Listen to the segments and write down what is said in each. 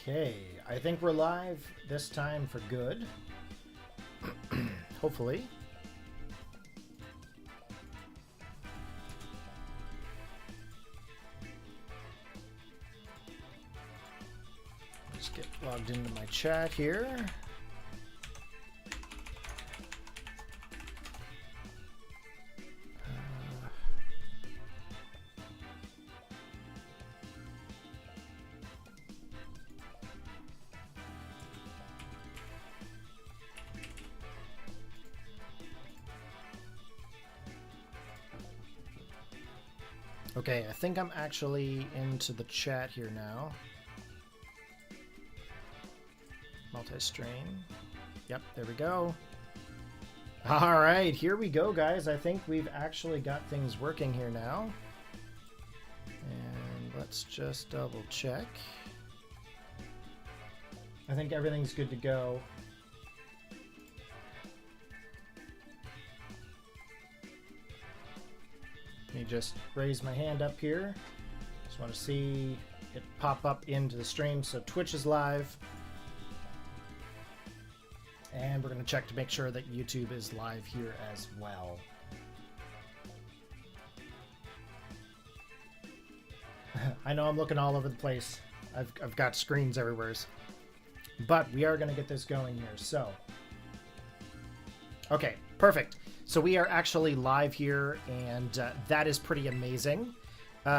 Okay, I think we're live this time for good. Hopefully. Let's get logged into my chat here. Okay, I think I'm actually into the chat here now. Multi-stream. Yep, there we go. All right, here we go, guys. I think we've actually got things working here now. And let's just double check. I think everything's good to go. Let me just raise my hand up here. Just want to see it pop up into the stream. So Twitch is live. And we're going to check to make sure that YouTube is live here as well. I know I'm looking all over the place. I've got screens everywhere. But we are going to get this going here. So, okay, perfect. So we are actually live here, and that is pretty amazing.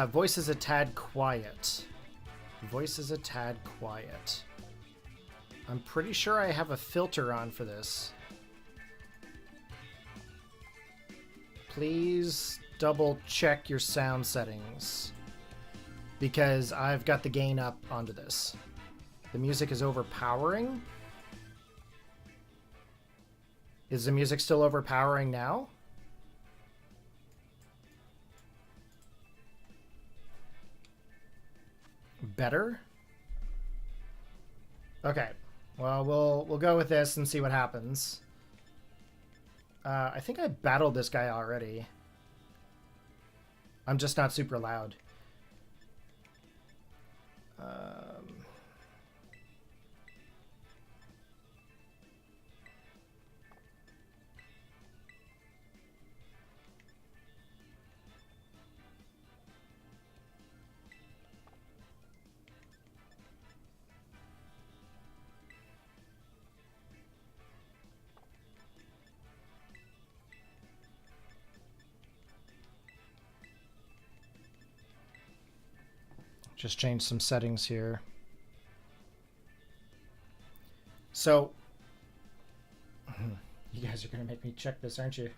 Voice is a tad quiet. Voice is a tad quiet. I'm pretty sure I have a filter on for this. Please double check your sound settings, because I've got the gain up onto this. The music is overpowering. Is the music still overpowering now? Better? Okay. Well, we'll go with this and see what happens. I think I battled this guy already. I'm just not super loud. Just change some settings here. So, you guys are going to make me check this, aren't you?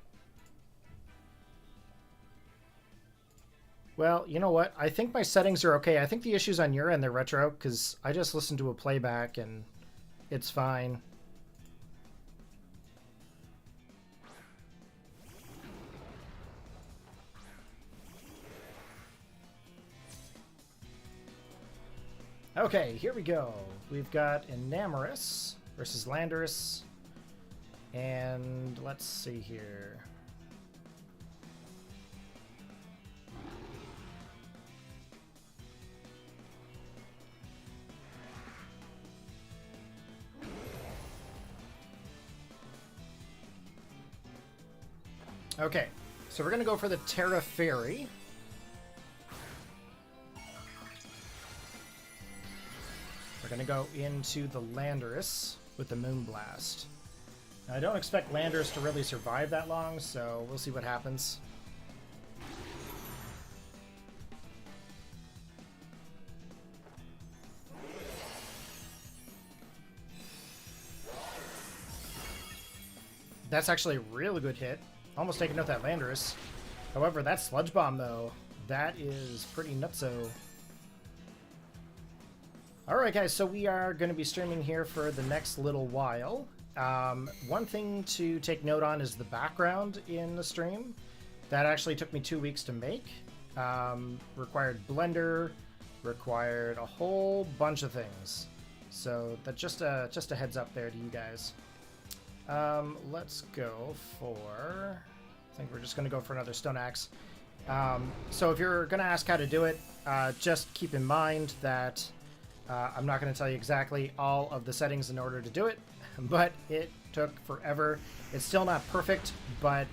Well, you know what? I think my settings are okay. I think the issue's on your end there, Retro, because I just listened to a playback and it's fine. Okay, here we go. We've got Enamorous versus Landorus. And let's see here. Okay, so we're going to go for the Terra Fairy. We're going to go into the Landorus with the Moonblast. Now, I don't expect Landorus to really survive that long, so we'll see what happens. That's actually a really good hit. Almost taking out that Landorus. However, that Sludge Bomb, though, that is pretty nutso. Alright guys, so we are going to be streaming here for the next little while. One thing to take note on is the background in the stream. That actually took me 2 weeks to make. Required Blender, required a whole bunch of things. So that's just a heads up there to you guys. Let's go for... I think we're just going to go for another Stone Axe. So if you're going to ask how to do it, just keep in mind that I'm not going to tell you exactly all of the settings in order to do it, but it took forever. It's still not perfect, but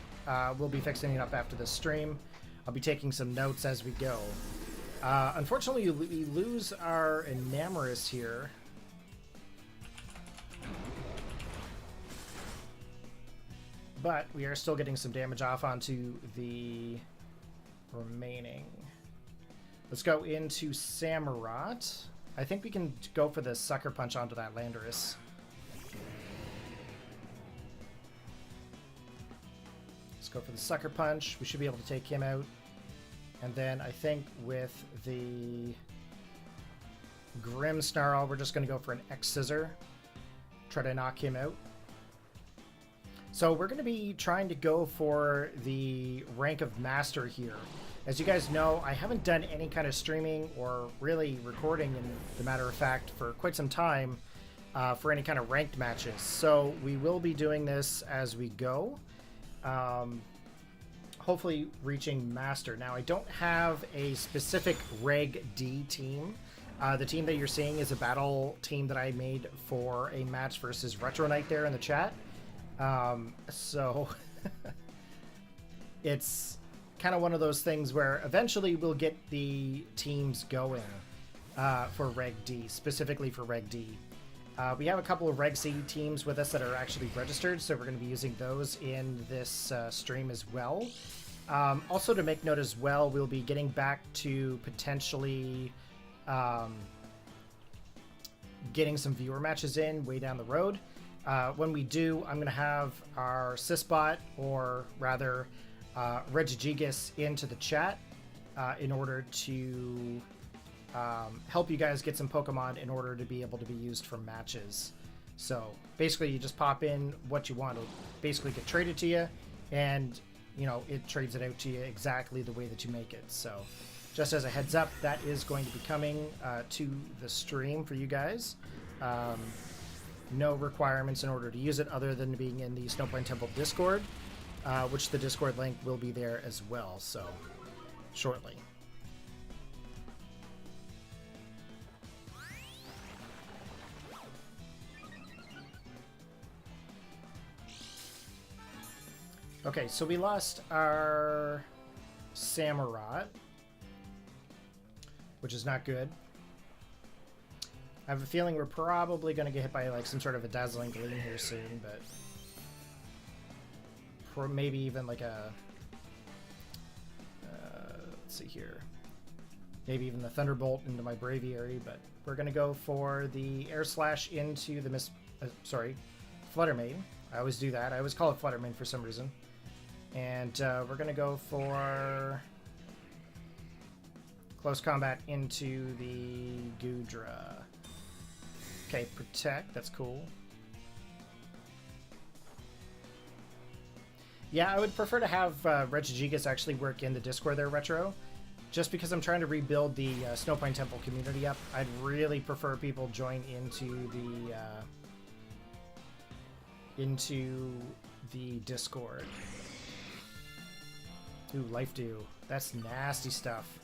we'll be fixing it up after this stream. I'll be taking some notes as we go. Unfortunately, we lose our Enamorous here. But we are still getting some damage off onto the remaining. Let's go into Samurott. I think we can go for the Sucker Punch onto that Landorus. Let's go for the Sucker Punch. We should be able to take him out. And then I think with the Grim Snarl, we're just going to go for an X-Scissor. Try to knock him out. So we're going to be trying to go for the rank of Master here. As you guys know, I haven't done any kind of streaming or really recording, in the matter of fact, for quite some time for any kind of ranked matches. So we will be doing this as we go. Hopefully reaching Master. Now, I don't have a specific Reg D team. The team that you're seeing is a battle team that I made for a match versus Retro Knight there in the chat. So it's kind of one of those things where eventually we'll get the teams going for Reg D, specifically for Reg D. We have a couple of Reg C teams with us that are actually registered, so we're going to be using those in this stream as well. Also, to make note as well, we'll be getting back to potentially getting some viewer matches in way down the road. When we do, I'm going to have our Sysbot, or rather Regigigas, into the chat in order to help you guys get some Pokemon in order to be able to be used for matches. So basically you just pop in what you want. It'll basically get traded to you, and you know, it trades it out to you exactly the way that you make it. So just as a heads up, that is going to be coming to the stream for you guys. No requirements in order to use it other than being in the Snowpoint Temple Discord, which the Discord link will be there as well, so shortly. Okay, so we lost our Samurott, which is not good. I have a feeling we're probably going to get hit by like some sort of a Dazzling Gleam here soon, but maybe even like a let's see here, maybe even the Thunderbolt into my Braviary. But we're going to go for the Air Slash into the Flutter Mane. I always do that. I always call it Flutter Mane for some reason. And we're going to go for Close Combat into the Goodra. Okay, Protect, that's cool. Yeah, I would prefer to have Regigigas actually work in the Discord there, Retro. Just because I'm trying to rebuild the Snowpoint Temple community up, I'd really prefer people join into the Discord. Ooh, Life Dew. That's nasty stuff.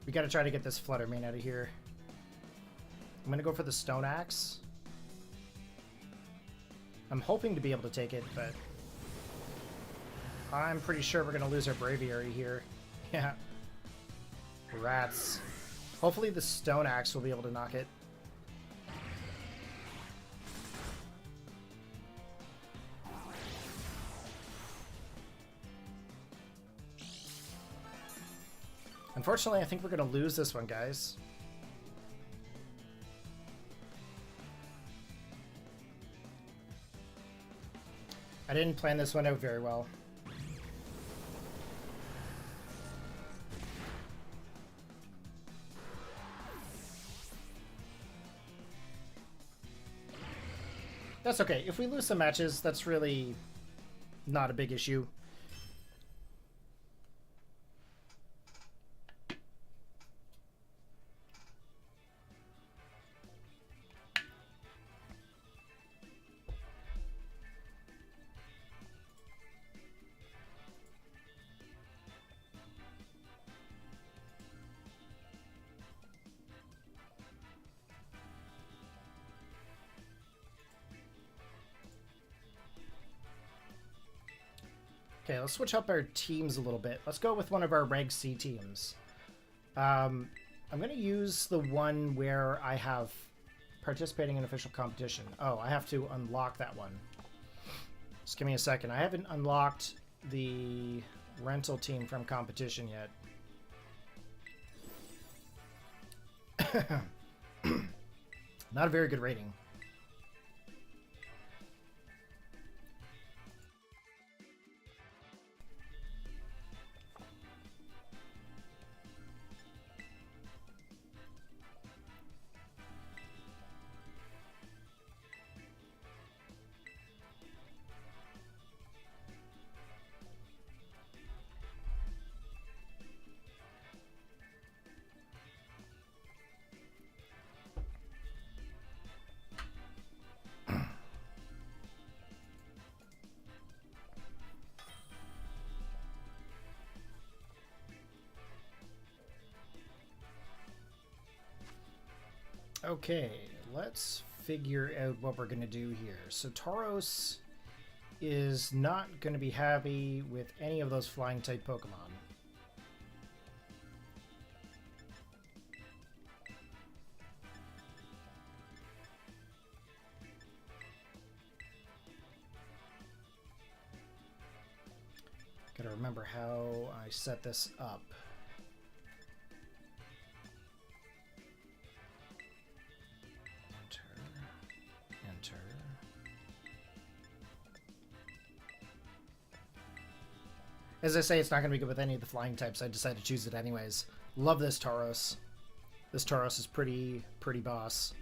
We gotta try to get this Flutter Mane out of here. I'm gonna go for the Stone Axe. I'm hoping to be able to take it, but I'm pretty sure we're gonna lose our Braviary here. Yeah. Rats. Hopefully the Stone Axe will be able to knock it. Unfortunately, I think we're going to lose this one, guys. I didn't plan this one out very well. That's okay. If we lose some matches, that's really not a big issue. Okay, let's switch up our teams a little bit. Let's go with one of our Reg C teams. I'm going to use the one where I have participating in official competition. Oh, I have to unlock that one. Just give me a second. I haven't unlocked the rental team from competition yet. Not a very good rating. Okay, let's figure out what we're going to do here. So Tauros is not going to be happy with any of those flying type Pokemon. Gotta remember how I set this up. As I say, it's not going to be good with any of the flying types. I decided to choose it anyways. Love this Tauros. This Tauros is pretty boss.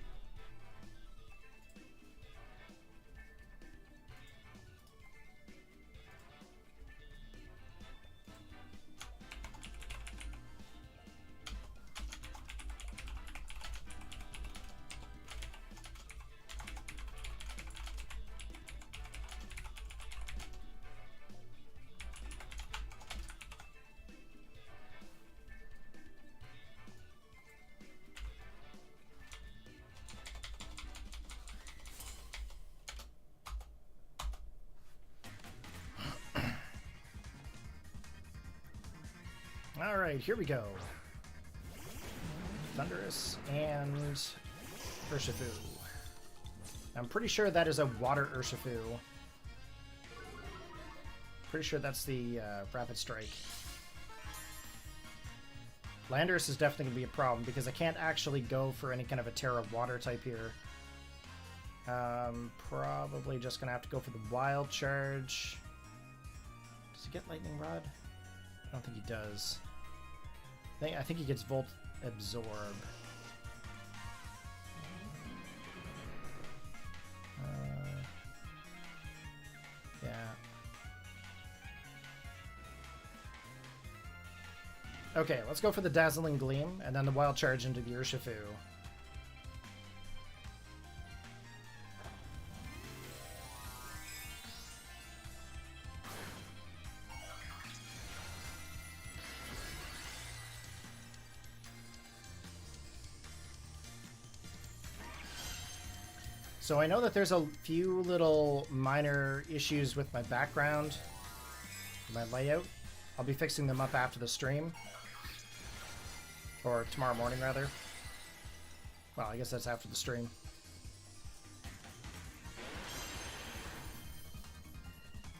Alright, here we go. Thundurus and Urshifu. I'm pretty sure that is a water Urshifu. Pretty sure that's the Rapid Strike. Landorus is definitely going to be a problem because I can't actually go for any kind of a Terra Water type here. Probably just going to have to go for the Wild Charge. Does he get Lightning Rod? I don't think he does. I think he gets Volt Absorb. Yeah. Okay, let's go for the Dazzling Gleam, and then the Wild Charge into the Urshifu. So I know that there's a few little minor issues with my background, my layout. I'll be fixing them up after the stream. Or tomorrow morning, rather. Well, I guess that's after the stream.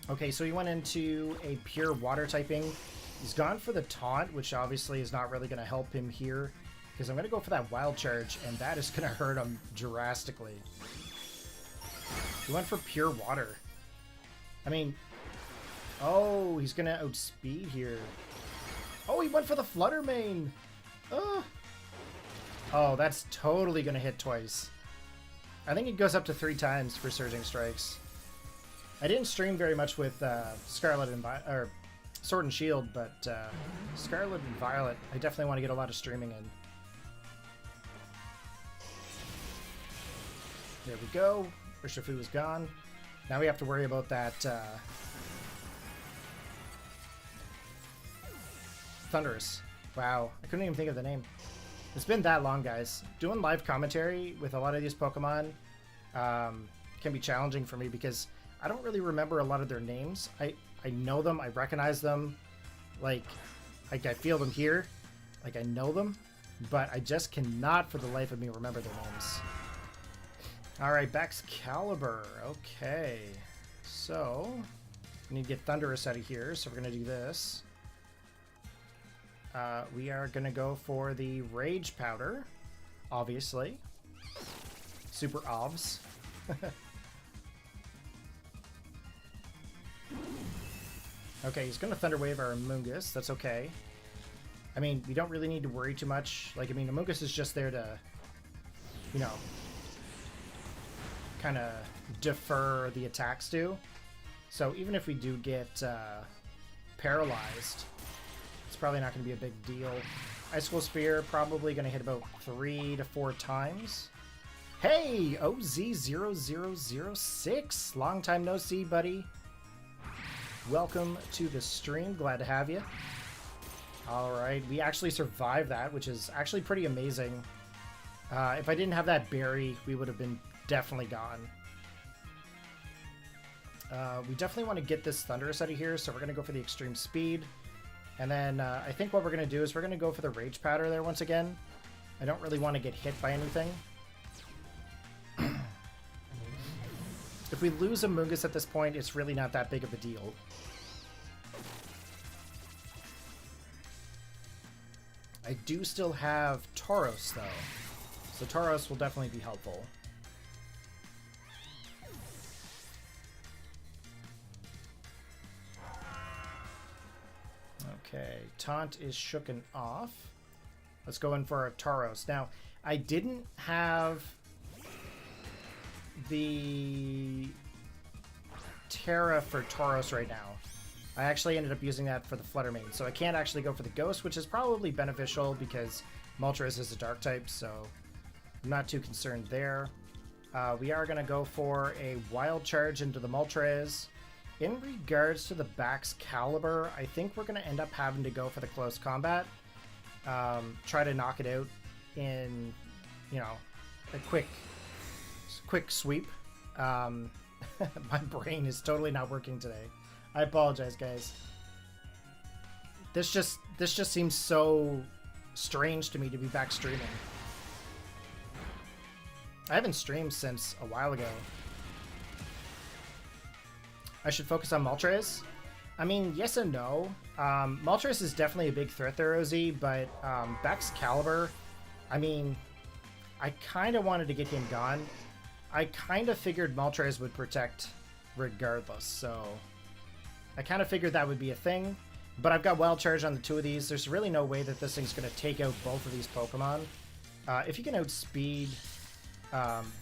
Okay, so he went into a pure water typing. He's gone for the taunt, which obviously is not really going to help him here. Because I'm going to go for that Wild Charge, and that is going to hurt him drastically. He went for pure water. I mean... Oh, he's going to outspeed here. Oh, he went for the Flutter Mane! Oh, that's totally going to hit twice. I think it goes up to 3 times for Surging Strikes. I didn't stream very much with Scarlet and or Sword and Shield, but Scarlet and Violet, I definitely want to get a lot of streaming in. There we go. Urshifu was gone. Now we have to worry about that Thunderous. Wow, I couldn't even think of the name. It's been that long, guys. Doing live commentary with a lot of these Pokemon can be challenging for me because I don't really remember a lot of their names. I know them, I recognize them, like I feel them here, like I know them, but I just cannot for the life of me remember their names. Alright, Baxcalibur. Okay. So, we need to get Thunderous out of here, so we're going to do this. We are going to go for the Rage Powder, obviously. Super ovs. Okay, he's going to Thunder Wave our Amoonguss. That's okay. I mean, we don't really need to worry too much. Like, I mean, Amoonguss is just there to, you know, kind of defer the attacks to. So even if we do get paralyzed, it's probably not going to be a big deal. Icicle Spear probably going to hit about 3 to 4 times. Hey, OZ0006. Long time no see, buddy. Welcome to the stream. Glad to have you. Alright, we actually survived that, which is actually pretty amazing. If I didn't have that berry, we would have been definitely gone. We definitely want to get this Thunderous out of here, so we're going to go for the Extreme Speed. And then I think what we're going to do is we're going to go for the Rage Powder there once again. I don't really want to get hit by anything. If we lose Amoonguss at this point, it's really not that big of a deal. I do still have Tauros, though. So Tauros will definitely be helpful. Okay, Taunt is shooken off. Let's go in for a Tauros. Now, I didn't have the Terra for Tauros right now. I actually ended up using that for the Flutter Mane, so I can't actually go for the Ghost, which is probably beneficial because Moltres is a Dark type, so I'm not too concerned there. We are going to go for a Wild Charge into the Moltres. In regards to the Baxcalibur, I think we're going to end up having to go for the Close Combat. Try to knock it out in, you know, a quick sweep. My brain is totally not working today. I apologize, guys. This just seems so strange to me to be back streaming. I haven't streamed since a while ago. I should focus on Moltres? I mean, yes and no. Moltres is definitely a big threat there, OZ, but Baxcalibur, I mean, I kind of wanted to get him gone. I kind of figured Moltres would protect regardless, so I kind of figured that would be a thing, but I've got Wild Charge on the 2 of these. There's really no way that this thing's going to take out both of these Pokemon. If you can outspeed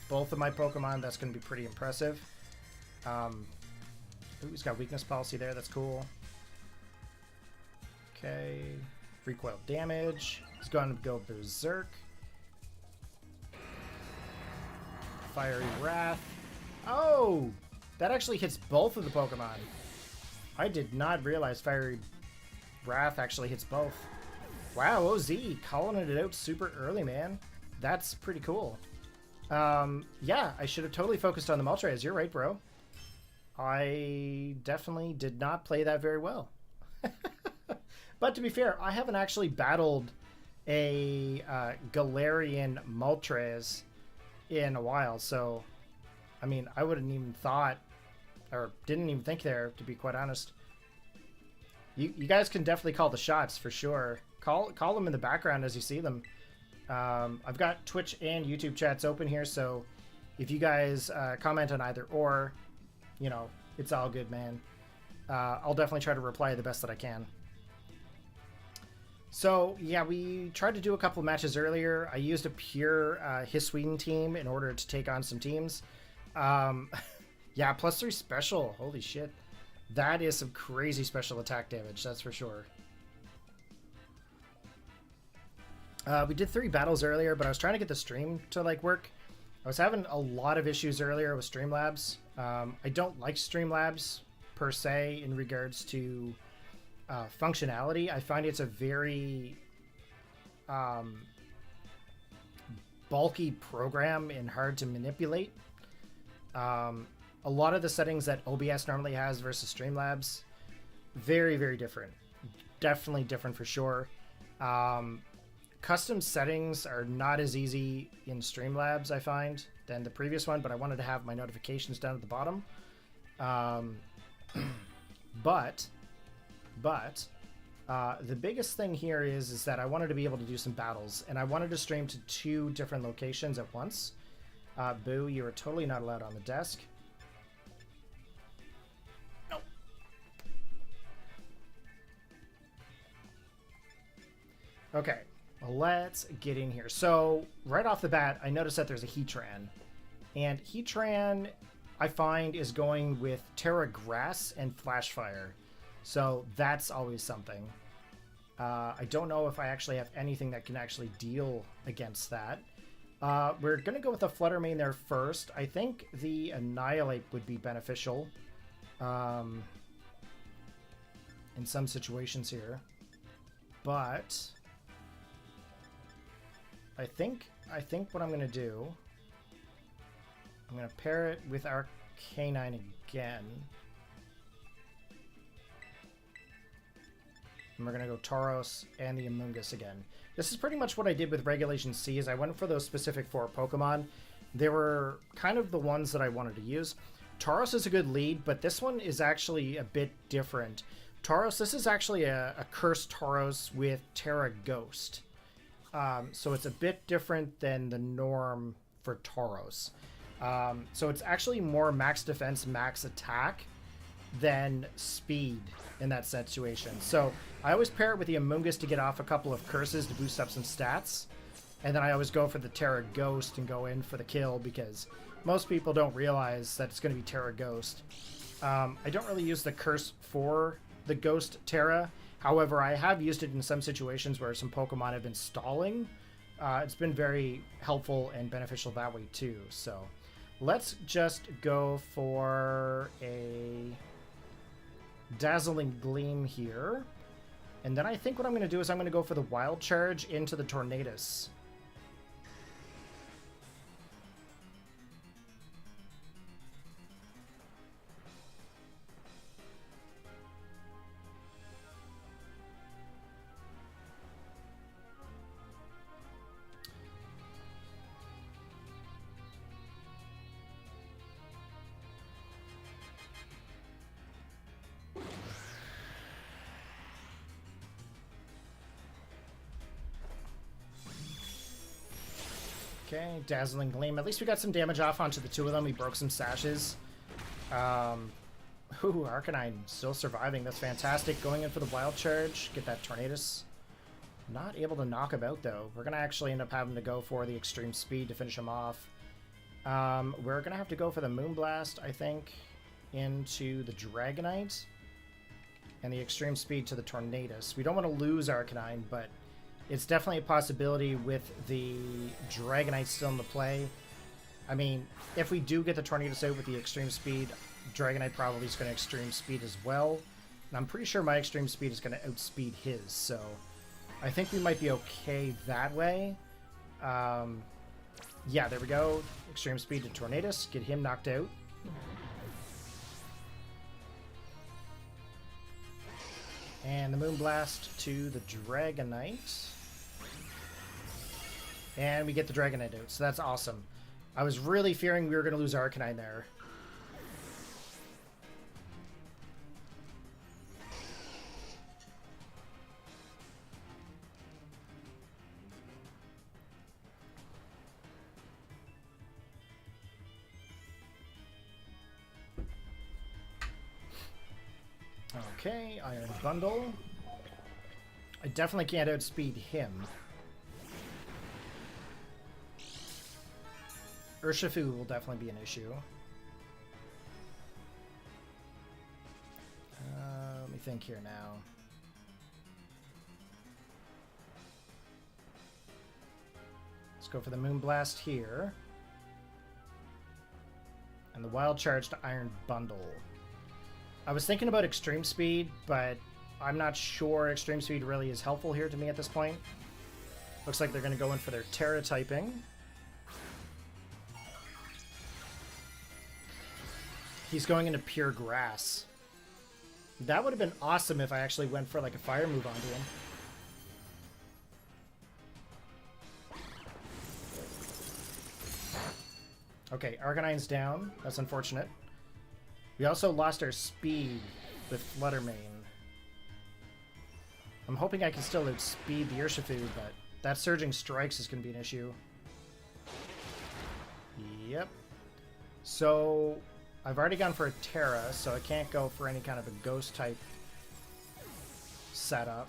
both of my Pokemon, that's going to be pretty impressive. Ooh, he's got weakness policy there. That's cool. Okay. Recoil damage. He's going to go Berserk. Fiery Wrath. Oh! That actually hits both of the Pokemon. I did not realize Fiery Wrath actually hits both. Wow, OZ, calling it out super early, man. That's pretty cool. Yeah, I should have totally focused on the Moltres. You're right, bro. I definitely did not play that very well. But to be fair, I haven't actually battled a Galarian Moltres in a while, so I mean, I wouldn't even thought, or didn't even think there, to be quite honest. You guys can definitely call the shots for sure. Call them in the background as you see them. I've got Twitch and YouTube chats open here, so if you guys comment on either or, you know, it's all good, man. I'll definitely try to reply the best that I can. So, yeah, we tried to do a couple of matches earlier. I used a pure His Sweden team in order to take on some teams. Yeah, +3 special. Holy shit. That is some crazy special attack damage, that's for sure. We did 3 battles earlier, but I was trying to get the stream to like work. I was having a lot of issues earlier with Streamlabs. I don't like Streamlabs per se in regards to functionality. I find it's a very bulky program and hard to manipulate. A lot of the settings that OBS normally has versus Streamlabs, very, very different. Definitely different for sure. Custom settings are not as easy in Streamlabs, I find, than the previous one, but I wanted to have my notifications down at the bottom. But the biggest thing here is that I wanted to be able to do some battles, and I wanted to stream to 2 different locations at once. Boo, you are totally not allowed on the desk. No. Okay. Let's get in here. So right off the bat, I noticed that there's a Heatran, and Heatran I find is going with Terra Grass and Flash Fire, so that's always something. I don't know if I actually have anything that can actually deal against that. We're gonna go with the Flutter Mane there first. I think the Annihilate would be beneficial in some situations here, but I think what I'm going to do, I'm going to pair it with our Arcanine again. And we're going to go Tauros and the Amoonguss again. This is pretty much what I did with Regulation C, is I went for those specific 4 Pokemon. They were kind of the ones that I wanted to use. Tauros is a good lead, but this one is actually a bit different. Tauros, this is actually a Cursed Tauros with Terra Ghost. So it's a bit different than the norm for Tauros. So it's actually more max defense, max attack than speed in that situation. So I always pair it with the Amoonguss to get off a couple of curses to boost up some stats. And then I always go for the Terra Ghost and go in for the kill, because most people don't realize that it's going to be Terra Ghost. I don't really use the curse for the Ghost Terra. However, I have used it in some situations where some Pokemon have been stalling. It's been very helpful and beneficial that way too. So let's just go for a Dazzling Gleam here. And then I think what I'm going to do is I'm going to go for the Wild Charge into the Tornadus. Okay, Dazzling Gleam. At least we got some damage off onto the 2 of them. We broke some sashes. Ooh, Arcanine still surviving. That's fantastic. Going in for the Wild Charge. Get that Tornadus. Not able to knock him out, though. We're going to actually end up having to go for the Extreme Speed to finish him off. We're going to have to go for the Moonblast, I think, into the Dragonite. And the Extreme Speed to the Tornadus. We don't want to lose Arcanine, but it's definitely a possibility with the Dragonite still in the play. I mean, if we do get the Tornadus out with the Extreme Speed, Dragonite probably is going to Extreme Speed as well. And I'm pretty sure my Extreme Speed is going to outspeed his, so I think we might be okay that way. Yeah, there we go. Extreme Speed to Tornadus, get him knocked out. And the Moonblast to the Dragonite. And we get the Dragonite out, so that's awesome. I was really fearing we were going to lose Arcanine there. Okay, Iron Bundle. I definitely can't outspeed him. Urshifu will definitely be an issue. think here now? Let's go for the Moonblast here. And the Wild Charge to Iron Bundle. I was thinking about Extreme Speed, but I'm not sure Extreme Speed really is helpful here to me at this point. Looks like they're going to go in for their Terra typing. He's going into Pure Grass. That would have been awesome if I actually went for like a fire move onto him. Okay, Arcanine's down. That's unfortunate. We also lost our speed with Flutter Mane. I'm hoping I can still outspeed the Urshifu, but that Surging Strikes is going to be an issue. Yep. So I've already gone for a Terra, so I can't go for any kind of a Ghost type setup.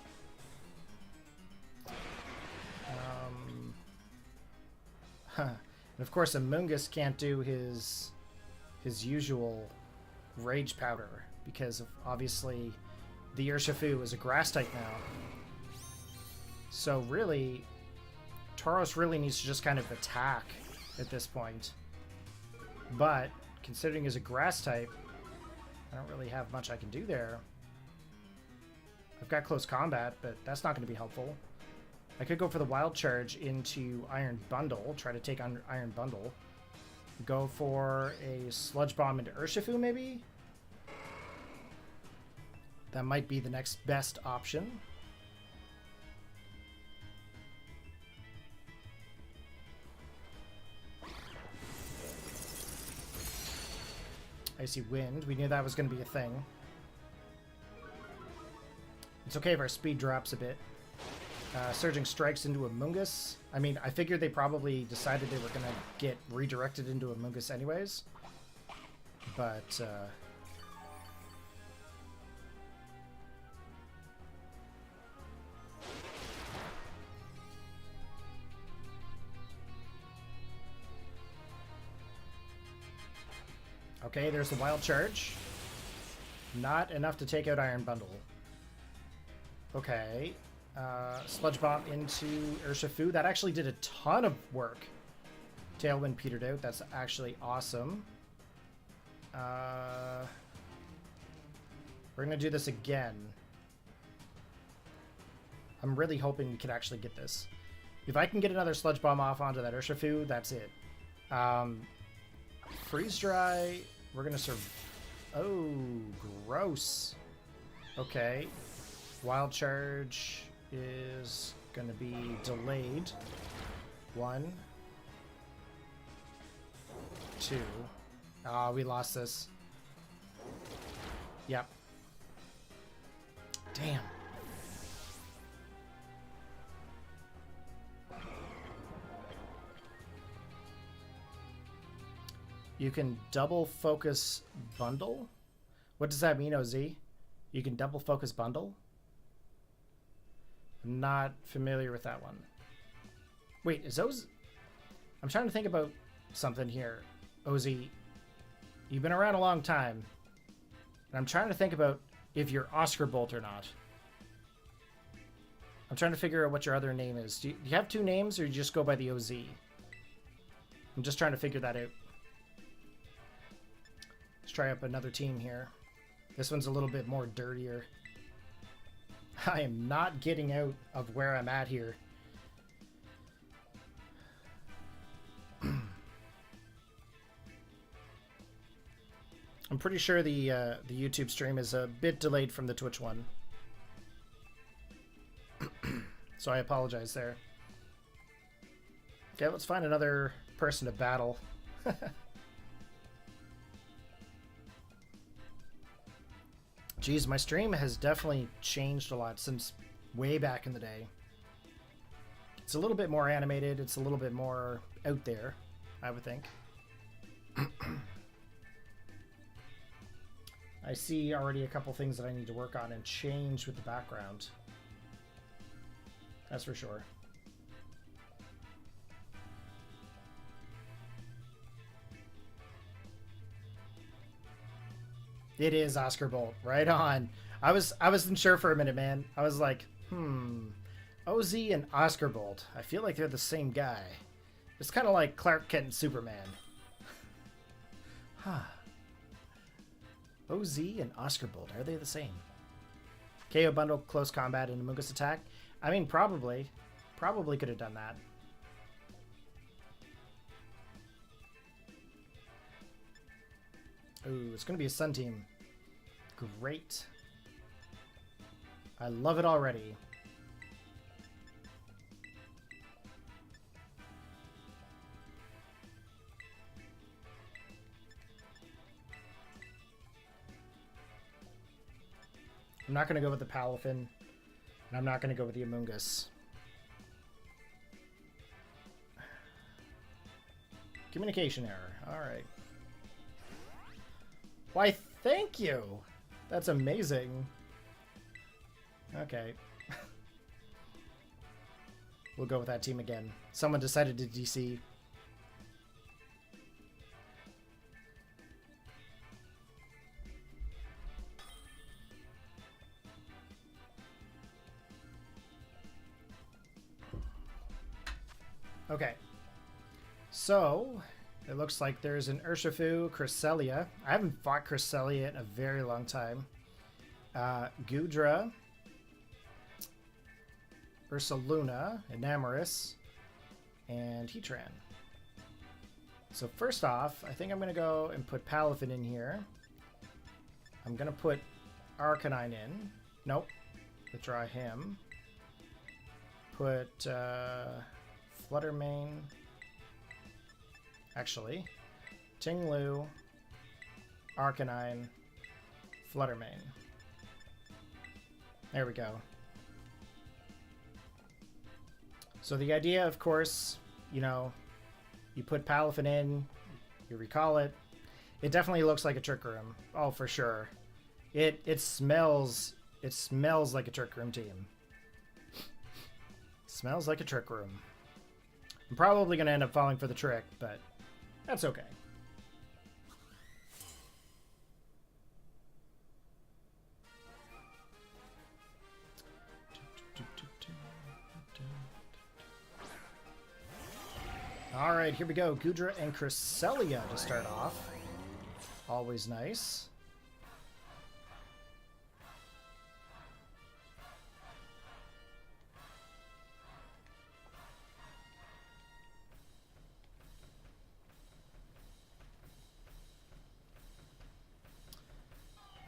And of course, Amoonguss can't do his usual Rage Powder because of obviously the Urshifu is a Grass type now. So really, Tauros really needs to just kind of attack at this point. But considering he's a Grass type, I don't really have much I can do there. I've got Close Combat, but that's not going to be helpful. I could go for the Wild Charge into Iron Bundle, try to take on Iron Bundle. Go for a Sludge Bomb into Urshifu, maybe? That might be the next best option. Icy Wind. We knew that was going to be a thing. It's okay if our speed drops a bit. Surging Strikes into Amoonguss. I mean, I figured they probably decided they were going to get redirected into Amoonguss anyways. But, okay, there's the Wild Charge. Not enough to take out Iron Bundle. Okay. Sludge Bomb into Urshifu. That actually did a ton of work. Tailwind petered out. That's actually awesome. We're going to do this again. I'm really hoping we can actually get this. If I can get another Sludge Bomb off onto that Urshifu, that's it. Freeze Dry. We're going to Oh, gross. Okay. Wild Charge is going to be delayed. 1, 2. Ah, we lost this. Yep. Damn. You can double focus bundle? What does that mean, OZ? You can double focus bundle? I'm not familiar with that one. Wait, is those... I'm trying to think about something here. OZ, you've been around a long time. And I'm trying to think about if you're Oscar Bolt or not. I'm trying to figure out what your other name is. Do you have two names, or do you just go by the OZ? I'm just trying to figure that out. Let's try up another team here. This one's a little bit more dirtier. I am not getting out of where I'm at here. I'm pretty sure the YouTube stream is a bit delayed from the Twitch one. So I apologize there. Okay, let's find another person to battle. Geez, my stream has definitely changed a lot since way back in the day. It's a little bit more animated. It's a little bit more out there, I would think. I see already a couple things that I need to work on and change with the background. That's for sure. It is Oscar Bolt. Right on. I wasn't sure for a minute, man. I was like, OZ and Oscar Bolt. I feel like they're the same guy. It's kind of like Clark Kent and Superman. Huh. OZ and Oscar Bolt, are they the same? KO bundle, close combat, and Amoonguss attack? I mean, probably. Probably could have done that. Ooh, it's going to be a Sun team. Great. I love it already. I'm not going to go with the Palafin, and I'm not going to go with the Amoonguss. Communication error. All right. Why, thank you. That's amazing. Okay. We'll go with that team again. Someone decided to DC. Okay. So, it looks like there's an Urshifu, Cresselia. I haven't fought Cresselia in a very long time. Gudra, Ursaluna, Enamorus, and Heatran. So first off, I think I'm going to go and put Palafin in here. I'm going to put Arcanine in. Nope. Withdraw him. Put Fluttermane. Actually, Tinglu, Arcanine, Fluttermane. There we go. So the idea, of course, you know, you put Palafin in, you recall it. It definitely looks like a Trick Room. Oh, for sure. It smells like a Trick Room team. Smells like a Trick Room. I'm probably going to end up falling for the trick, but that's okay. All right, here we go. Gudra and Cresselia to start off. Always nice.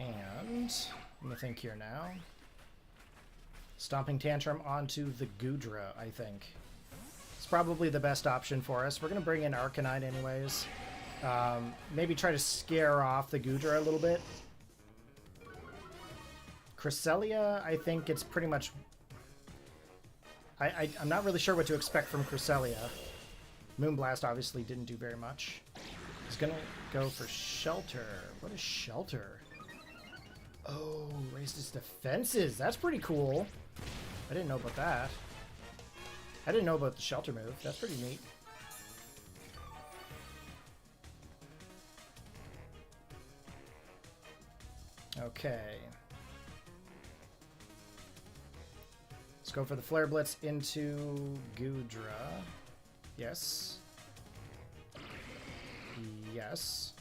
And let me think here now. Stomping Tantrum onto the Gudra, I think. It's probably the best option for us. We're going to bring in Arcanine anyways. Maybe try to scare off the Gudra a little bit. Cresselia, I think it's pretty much... I'm not really sure what to expect from Cresselia. Moonblast obviously didn't do very much. He's going to go for Shelter. What is Shelter? Oh, raised his defenses. That's pretty cool. I didn't know about that. I didn't know about the Shelter move. That's pretty neat. Okay. Let's go for the Flare Blitz into Gudra. Yes. Yes.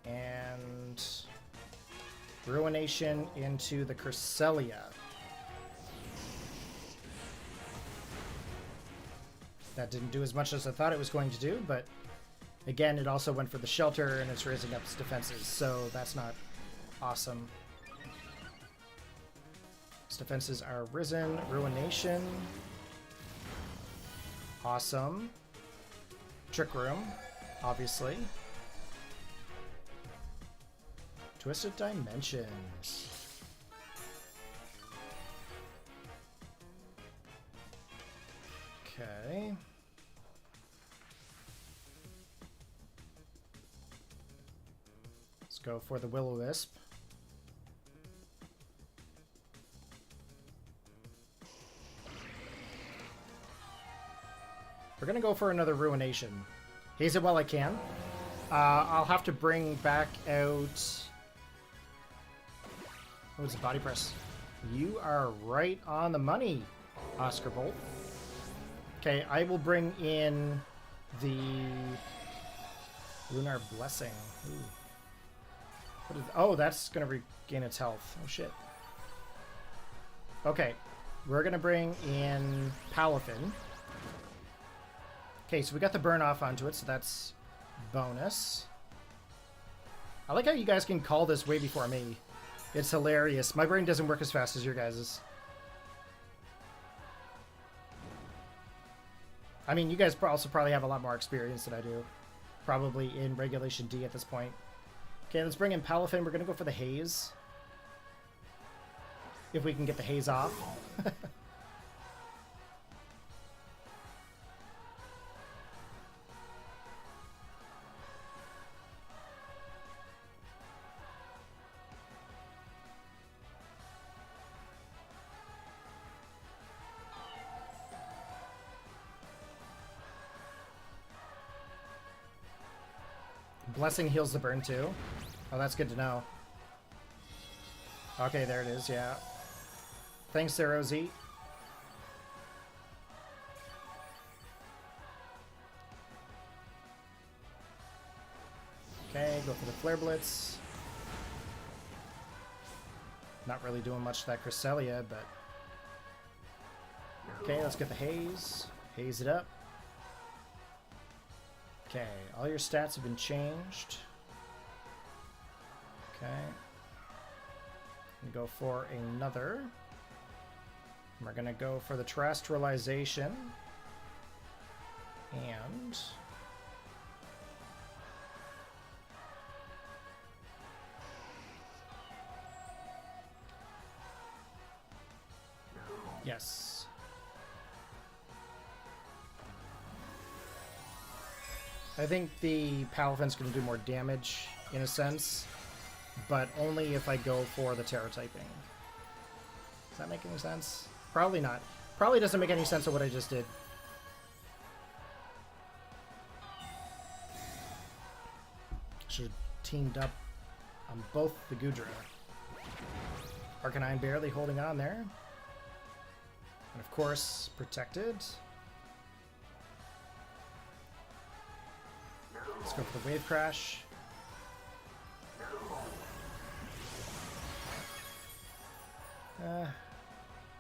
And Ruination into the Cresselia. That didn't do as much as I thought it was going to do, but again, it also went for the Shelter and it's raising up its defenses, so that's not awesome. Its defenses are risen. Ruination. Awesome. Trick Room, obviously. Twisted Dimensions. Okay. Let's go for the Will-O-Wisp. We're gonna go for another Ruination. Haze it while I can. I'll have to bring back out... Oh, it's a body press. You are right on the money, Oscar Bolt. Okay, I will bring in the Lunar Blessing. Ooh. What is, oh, that's going to regain its health. Oh, shit. Okay, we're going to bring in Palafin. Okay, so we got the burn off onto it, so that's bonus. I like how you guys can call this way before me. It's hilarious. My brain doesn't work as fast as your guys's. I mean, you guys also probably have a lot more experience than I do. Probably in Regulation D at this point. Okay, let's bring in Palafin. We're going to go for the haze. If we can get the haze off. Blessing heals the burn too. Oh, that's good to know. Okay, there it is, yeah. Thanks, Zero Z. Okay, go for the Flare Blitz. Not really doing much to that Cresselia, but... Okay, let's get the Haze. Haze it up. Okay, all your stats have been changed. Okay. Go for another. We're gonna go for the Terrestrialization. And... Yes. I think the Palafin's going to do more damage, in a sense, but only if I go for the Terror typing. Does that make any sense? Probably not. Probably doesn't make any sense of what I just did. Should have teamed up on both the Gudra. Arcanine barely holding on there. And of course, protected. Let's go for the Wave Crash.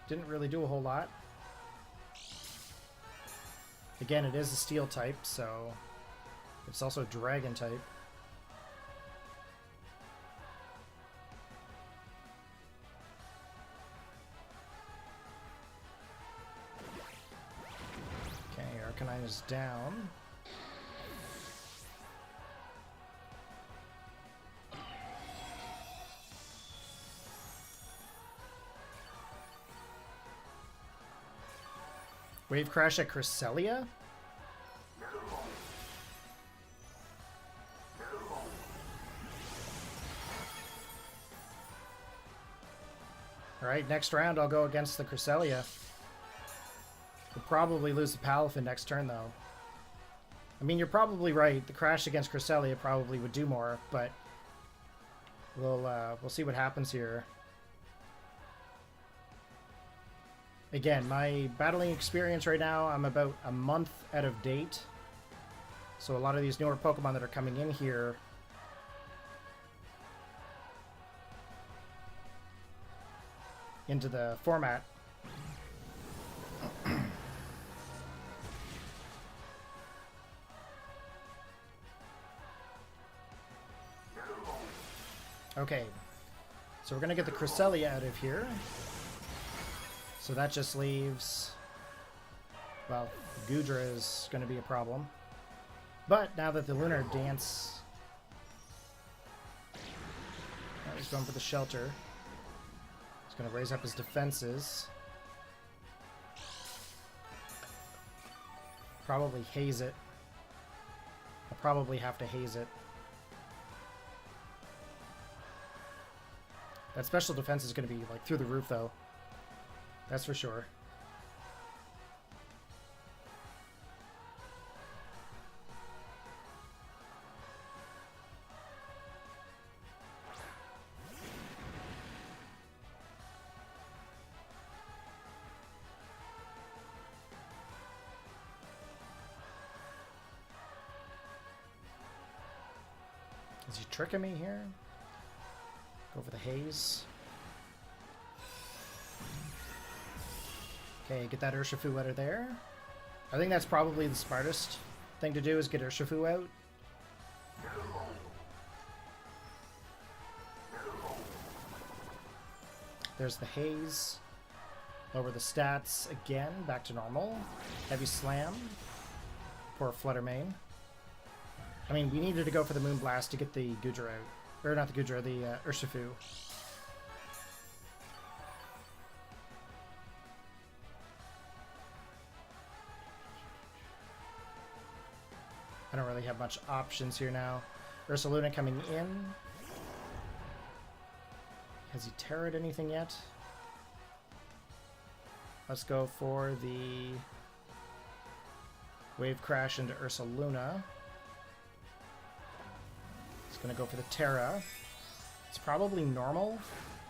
Didn't really do a whole lot. Again, it is a Steel type, so it's also Dragon type. Okay, Arcanine is down. Wave Crash at Cresselia? Alright, next round I'll go against the Cresselia. We'll probably lose the Palafin next turn, though. I mean, you're probably right. The Crash against Cresselia probably would do more, but we'll see what happens here. Again, my battling experience right now, I'm about a month out of date. So a lot of these newer Pokemon that are coming in here into the format. Okay, so we're going to get the Cresselia out of here. So that just leaves, well, Gudra is going to be a problem. But now that the Lunar Dance, now he's going for the Shelter. He's going to raise up his defenses. Probably haze it. I'll probably have to haze it. That special defense is going to be like through the roof, though. That's for sure. Is he tricking me here? Go for the haze. Okay, get that Urshifu out of there. I think that's probably the smartest thing to do, is get Urshifu out. There's the haze. Lower the stats again, back to normal. Heavy slam. Poor Fluttermane. I mean, we needed to go for the Moonblast to get the Goodra out. Or not the Goodra, the Urshifu. I don't really have much options here now. Ursaluna coming in. Has he terrored anything yet? Let's go for the Wave Crash into Ursaluna. It's going to go for the Terra. It's probably normal,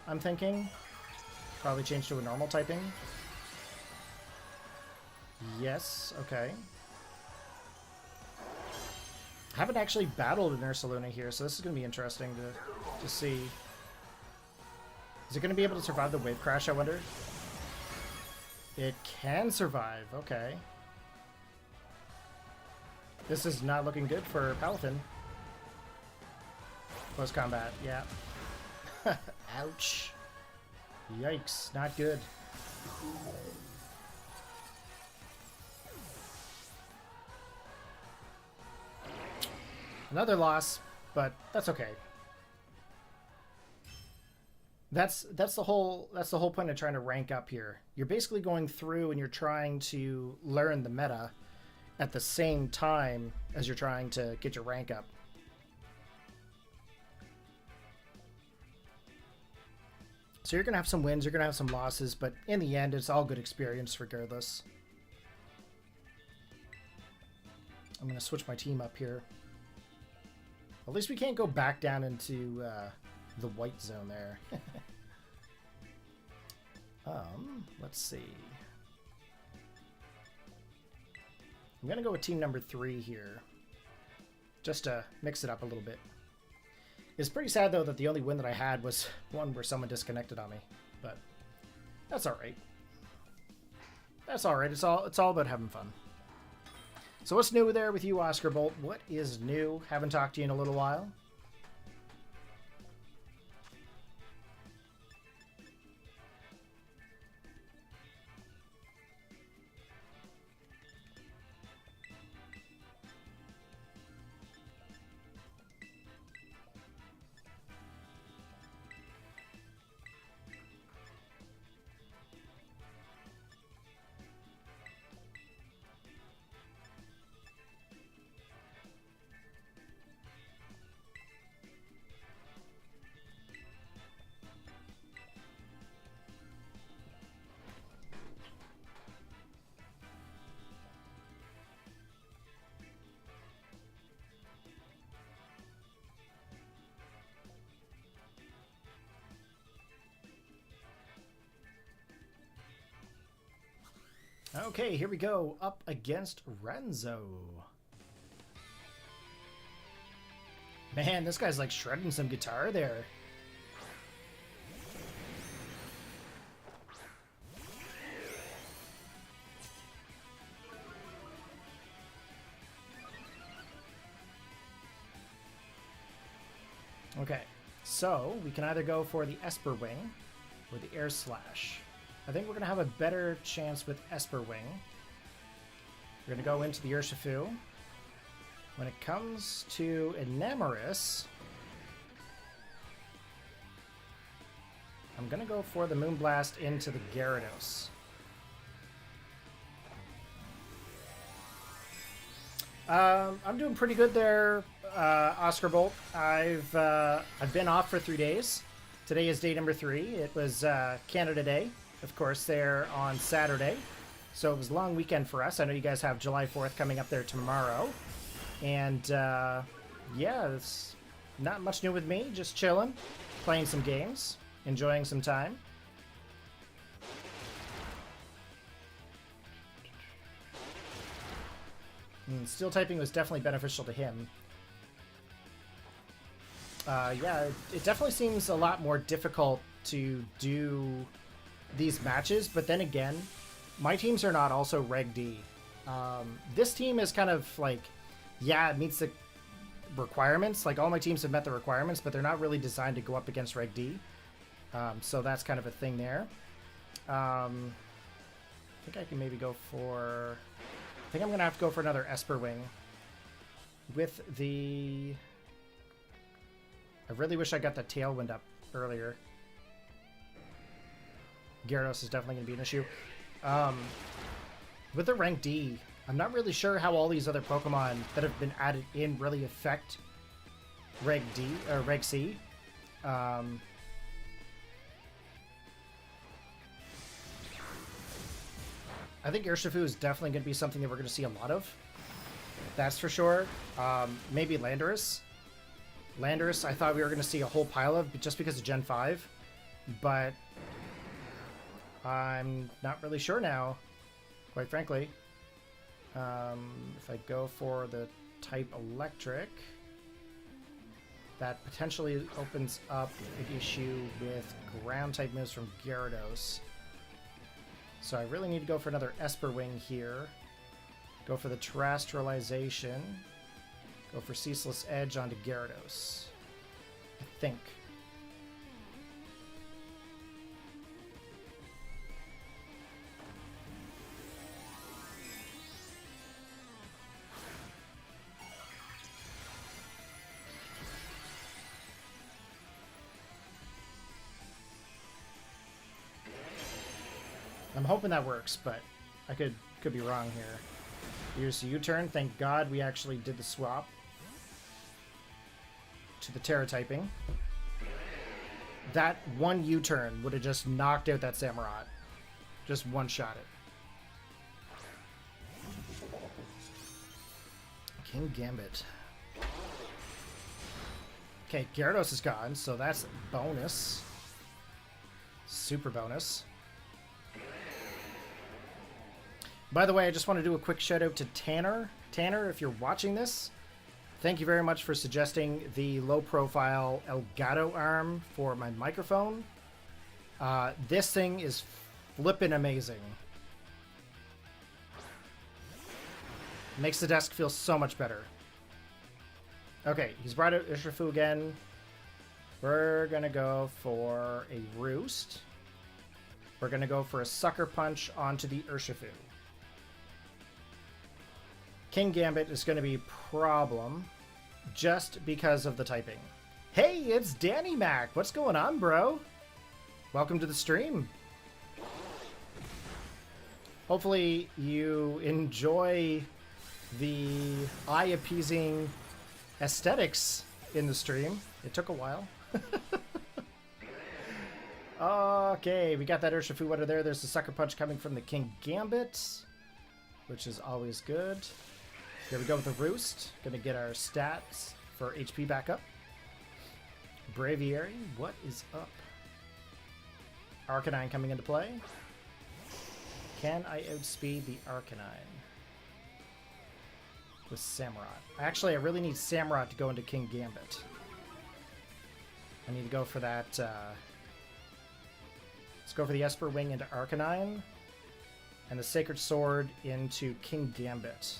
I'm thinking. Probably change to a normal typing. Yes, okay. I haven't actually battled an Ursaluna here, so this is going to be interesting to see. Is it going to be able to survive the Wave Crash, I wonder? It can survive, okay. This is not looking good for Palafin. Close combat, yeah. Ouch. Yikes, not good. Another loss, but that's okay. That's the whole point of trying to rank up here. You're basically going through and you're trying to learn the meta at the same time as you're trying to get your rank up. So you're going to have some wins, you're going to have some losses, but in the end, it's all good experience regardless. I'm going to switch my team up here. At least we can't go back down into the white zone there. Let's see. I'm going to go with team number 3 here, just to mix it up a little bit. It's pretty sad, though, that the only win that I had was one where someone disconnected on me, but that's all right. That's all right. It's all about having fun. So what's new there with you, Oscar Bolt? What is new? Haven't talked to you in a little while. Okay, here we go. Up against Renzo. Man, this guy's like shredding some guitar there. Okay, so we can either go for the Esper Wing or the Air Slash. I think we're going to have a better chance with Esper Wing. We're going to go into the Urshifu. When it comes to Enamorus, I'm going to go for the Moonblast into the Gyarados. I'm doing pretty good there, Oscar Bolt. I've been off for 3 days. Today is day number 3. It was Canada Day, of course, there on Saturday. So it was a long weekend for us. I know you guys have July 4th coming up there tomorrow. And yeah, it's not much new with me. Just chilling, playing some games, enjoying some time. Steel typing was definitely beneficial to him. Yeah, it definitely seems a lot more difficult to do these matches, but then again, my teams are not also Reg D. This team is kind of like, yeah, it meets the requirements. Like all my teams have met the requirements, but they're not really designed to go up against Reg D. So that's kind of a thing there. I think I can maybe go for... I think I'm going to have to go for another Esper Wing. With the... I really wish I got the Tailwind up earlier. Gyarados is definitely going to be an issue. With the rank D, I'm not really sure how all these other Pokemon that have been added in really affect Reg D or Reg C. I think Urshifu is definitely going to be something that we're going to see a lot of. That's for sure. Maybe Landorus. Landorus, I thought we were going to see a whole pile of just because of Gen 5. But I'm not really sure now, quite frankly. If I go for the type Electric, that potentially opens up an issue with ground type moves from Gyarados. So I really need to go for another Esper Wing here. Go for the Terrestrialization. Go for Ceaseless Edge onto Gyarados. I think. I'm hoping that works, but I could be wrong here. Here's the U-turn. Thank God we actually did the swap to the Terra typing. That one U-turn would have just knocked out that Samurott. Just one-shot it. King Gambit. Okay, Gyarados is gone, so that's a bonus. Super bonus. By the way, I just want to do a quick shout out to Tanner. Tanner, if you're watching this, thank you very much for suggesting the low profile Elgato arm for my microphone. This thing is flippin' amazing. Makes the desk feel so much better. Okay, he's brought out Urshifu again. We're gonna go for a Roost. We're gonna go for a Sucker Punch onto the Urshifu. King Gambit is going to be a problem just because of the typing. Hey, it's Danny Mac. What's going on, bro? Welcome to the stream. Hopefully you enjoy the eye-appeasing aesthetics in the stream. It took a while. Okay, we got that Urshifu under there. There's the Sucker Punch coming from the King Gambit, which is always good. Here we go with the Roost. Gonna get our stats for HP back up. Braviary, what is up? Arcanine coming into play. Can I outspeed the Arcanine with Samurott? Actually, I really need Samurott to go into King Gambit. I need to go for that. Let's go for the Esper Wing into Arcanine and the Sacred Sword into King Gambit.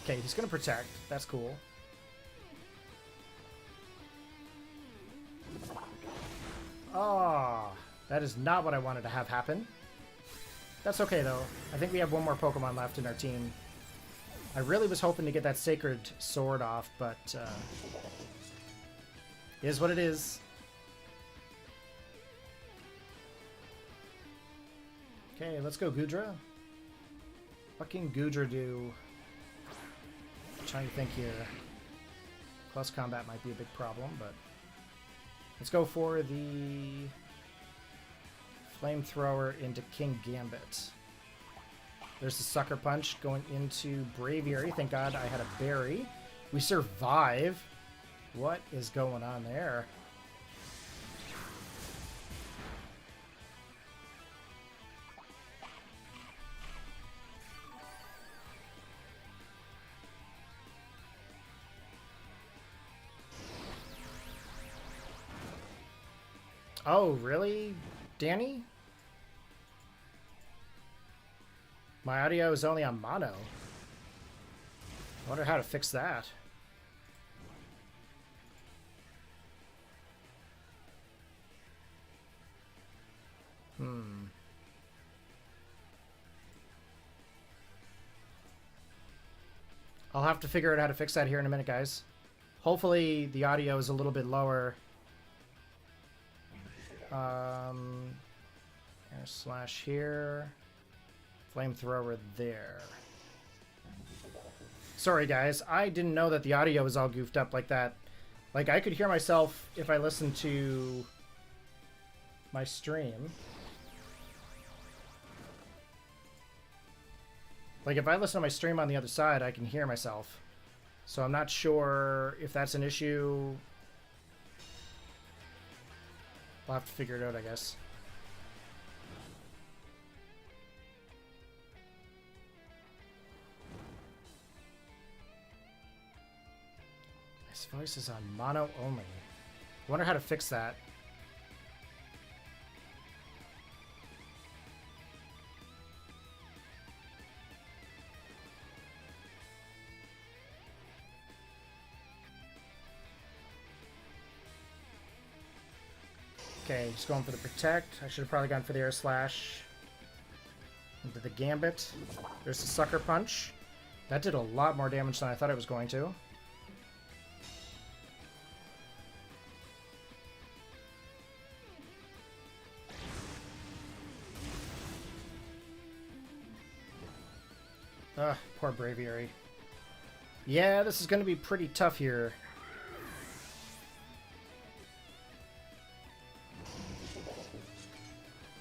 Okay, he's going to protect. That's cool. Oh, that is not what I wanted to have happen. That's okay, though. I think we have one more Pokemon left in our team. I really was hoping to get that Sacred Sword off, but it is what it is. Okay, let's go Goodra. What can Goodra do? Trying to think here. Plus combat might be a big problem, but let's go for the Flamethrower into King Gambit. There's the Sucker Punch going into Braviary. Thank God I had a berry. We survive. What is going on there? Oh, really, Danny? My audio is only on mono. I wonder how to fix that. I'll have to figure out how to fix that here in a minute, guys. Hopefully the audio is a little bit lower. Slash here. Flamethrower there. Sorry, guys. I didn't know that the audio was all goofed up like that. Like, I could hear myself if I listened to my stream. Like, if I listen to my stream on the other side, I can hear myself. So I'm not sure if that's an issue. I'll have to figure it out, I guess. His voice is on mono only. I wonder how to fix that. Okay, just going for the protect. I should have probably gone for the air slash. Into the gambit. There's the sucker punch. That did a lot more damage than I thought it was going to. Ugh, poor Braviary. Yeah, this is going to be pretty tough here.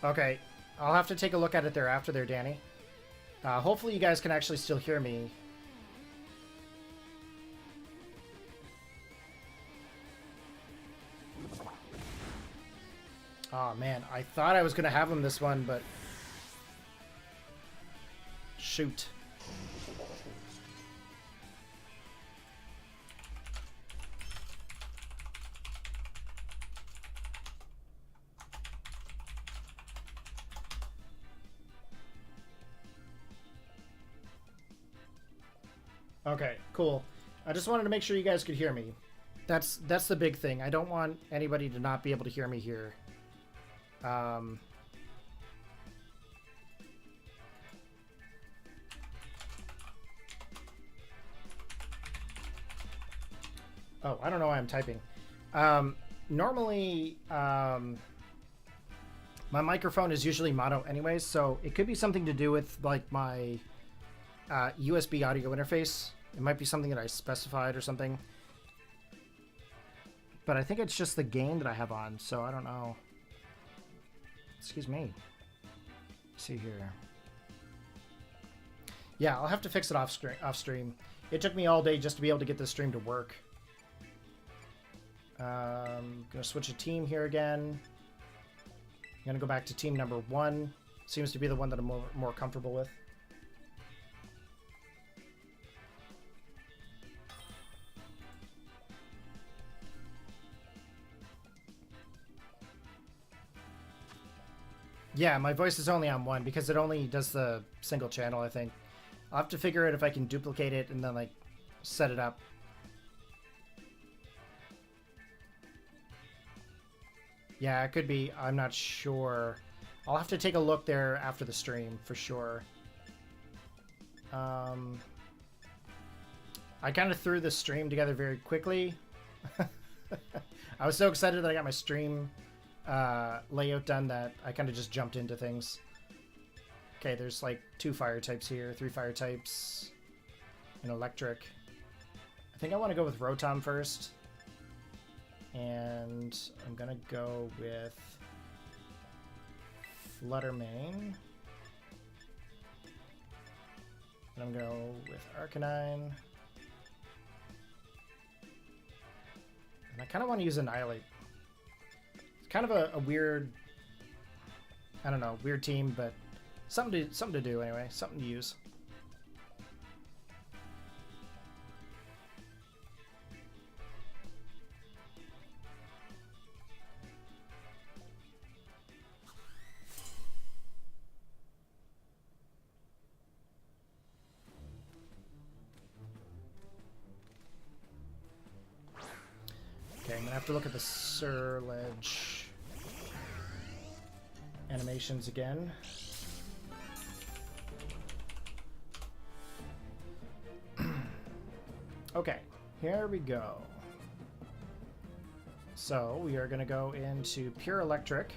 Okay, I'll have to take a look at it thereafter there, Danny. Hopefully you guys can actually still hear me. Oh man, I thought I was going to have him this one, but... Shoot. Okay, cool. I just wanted to make sure you guys could hear me. That's the big thing. I don't want anybody to not be able to hear me here. Oh, I don't know why I'm typing. Normally, my microphone is usually mono anyways, so it could be something to do with like my USB audio interface. It might be something that I specified or something. But I think it's just the gain that I have on, so I don't know. Excuse me. Let's see here. Yeah, I'll have to fix it off stream. It took me all day just to be able to get this stream to work. Gonna switch a team here again. I'm gonna go back to team number 1. Seems to be the one that I'm more comfortable with. Yeah, my voice is only on 1 because it only does the single channel, I think. I'll have to figure out if I can duplicate it and then, like, set it up. Yeah, it could be. I'm not sure. I'll have to take a look there after the stream, for sure. I kind of threw the stream together very quickly. I was so excited that I got my stream layout done that I kind of just jumped into things. Okay, there's like 2 fire types here, 3 fire types, an electric. I think I want to go with Rotom first. And I'm gonna go with Fluttermane. And I'm gonna go with Arcanine. And I kind of want to use Annihilate. It's kind of a weird, I don't know, weird team, but something to do anyway, something to use. have to look at the Surledge animations again. Okay, here we go. So we are going to go into Pure Electric.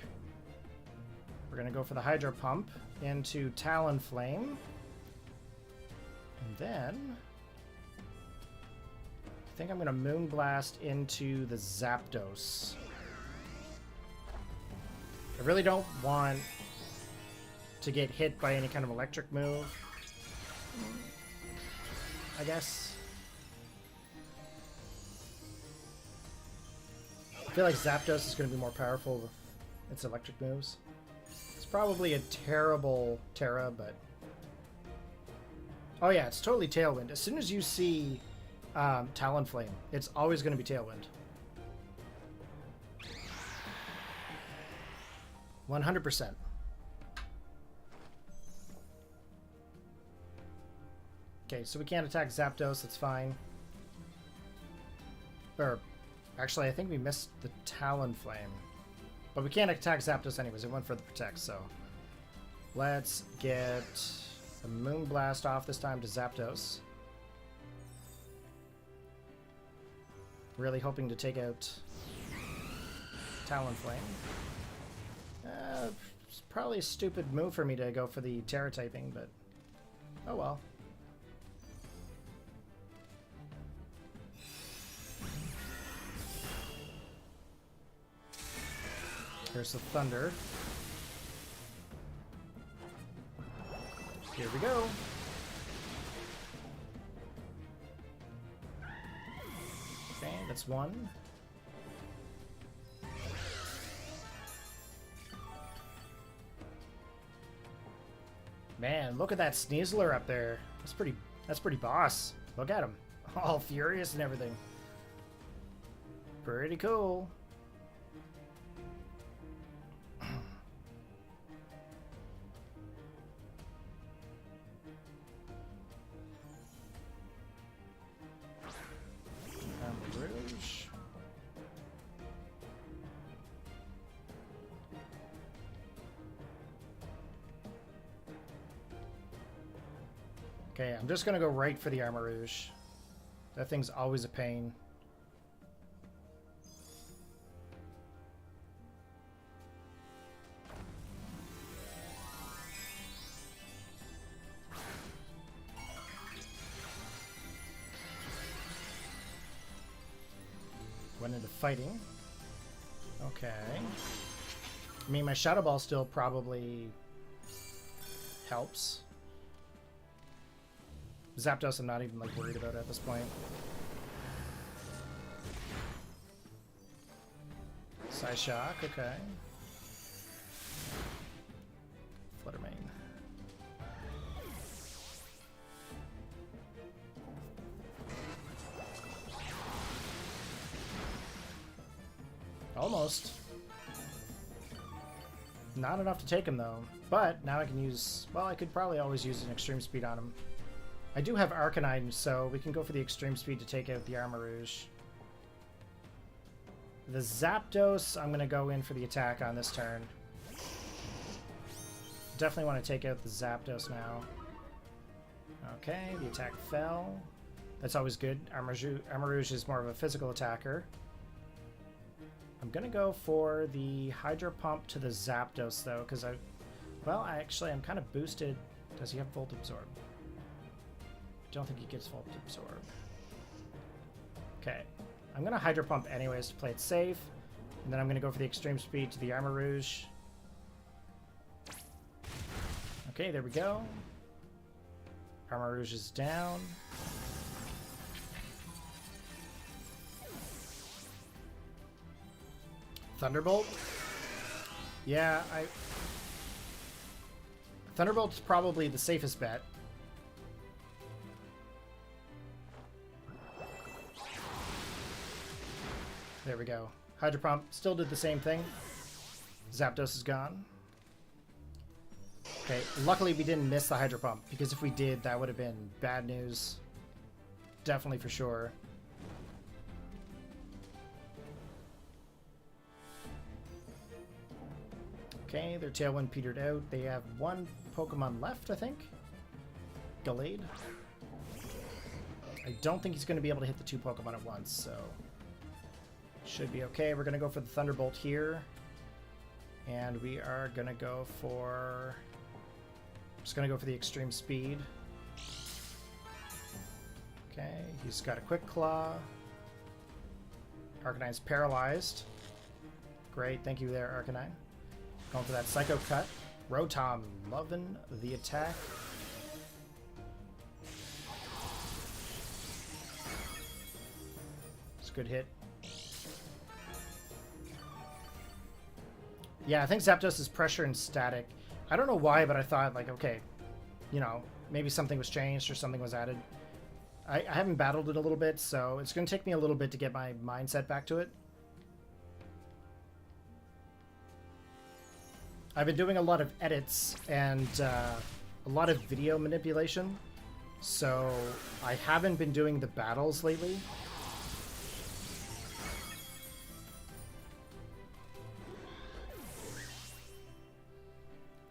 We're going to go for the Hydro Pump into Talonflame. And then I think I'm going to Moonblast into the Zapdos. I really don't want to get hit by any kind of electric move, I guess. I feel like Zapdos is going to be more powerful with its electric moves. It's probably a terrible Terra, but... Oh yeah, it's totally Tailwind. As soon as you see Talonflame, it's always going to be Tailwind. 100%. Okay, so we can't attack Zapdos, that's fine. Or... Actually, I think we missed the Talonflame. But we can't attack Zapdos anyways. It went for the Protect, so... Let's get a Moonblast off this time to Zapdos. Really hoping to take out Talonflame. It's probably a stupid move for me to go for the Terra typing, but... Oh well. Here's the Thunder. Here we go. Okay, that's one. Man, look at that Sneasler up there. That's pretty boss. Look at him. All furious and everything. Pretty cool. Okay, I'm just gonna go right for the Armarouge. That thing's always a pain. Went into fighting. Okay. I mean, my Shadow Ball still probably helps. Zapdos I'm not even like worried about at this point. Psyshock, okay. Fluttermane. Almost. Not enough to take him though. But now I can use, well, I could probably always use an Extreme Speed on him. I do have Arcanine, so we can go for the Extreme Speed to take out the Armarouge. The Zapdos, I'm going to go in for the attack on this turn. Definitely want to take out the Zapdos now. Okay, the attack fell. That's always good. Armarouge is more of a physical attacker. I'm going to go for the Hydro Pump to the Zapdos, though, because I'm kind of boosted. Does he have Volt Absorb? Don't think he gets Volt Absorb. Okay. I'm going to Hydro Pump anyways to play it safe. And then I'm going to go for the Extreme Speed to the Armarouge. Okay, there we go. Armarouge is down. Thunderbolt? Yeah, Thunderbolt's probably the safest bet. There we go. Hydro Pump still did the same thing. Zapdos is gone. Okay, luckily we didn't miss the Hydro Pump, because if we did, that would have been bad news. Definitely for sure. Okay, their Tailwind petered out. They have one Pokemon left, I think. Gallade. I don't think he's going to be able to hit the two Pokemon at once, so... should be okay. We're going to go for the Thunderbolt here. And we are going to go for... just going to go for the Extreme Speed. Okay, he's got a Quick Claw. Arcanine's paralyzed. Great, thank you there, Arcanine. Going for that Psycho Cut. Rotom, loving the attack. It's a good hit. Yeah, I think Zapdos is pressure and static. I don't know why, but I thought, like, okay, you know, maybe something was changed or something was added. I haven't battled it a little bit, so it's going to take me a little bit to get my mindset back to it. I've been doing a lot of edits and a lot of video manipulation, so I haven't been doing the battles lately.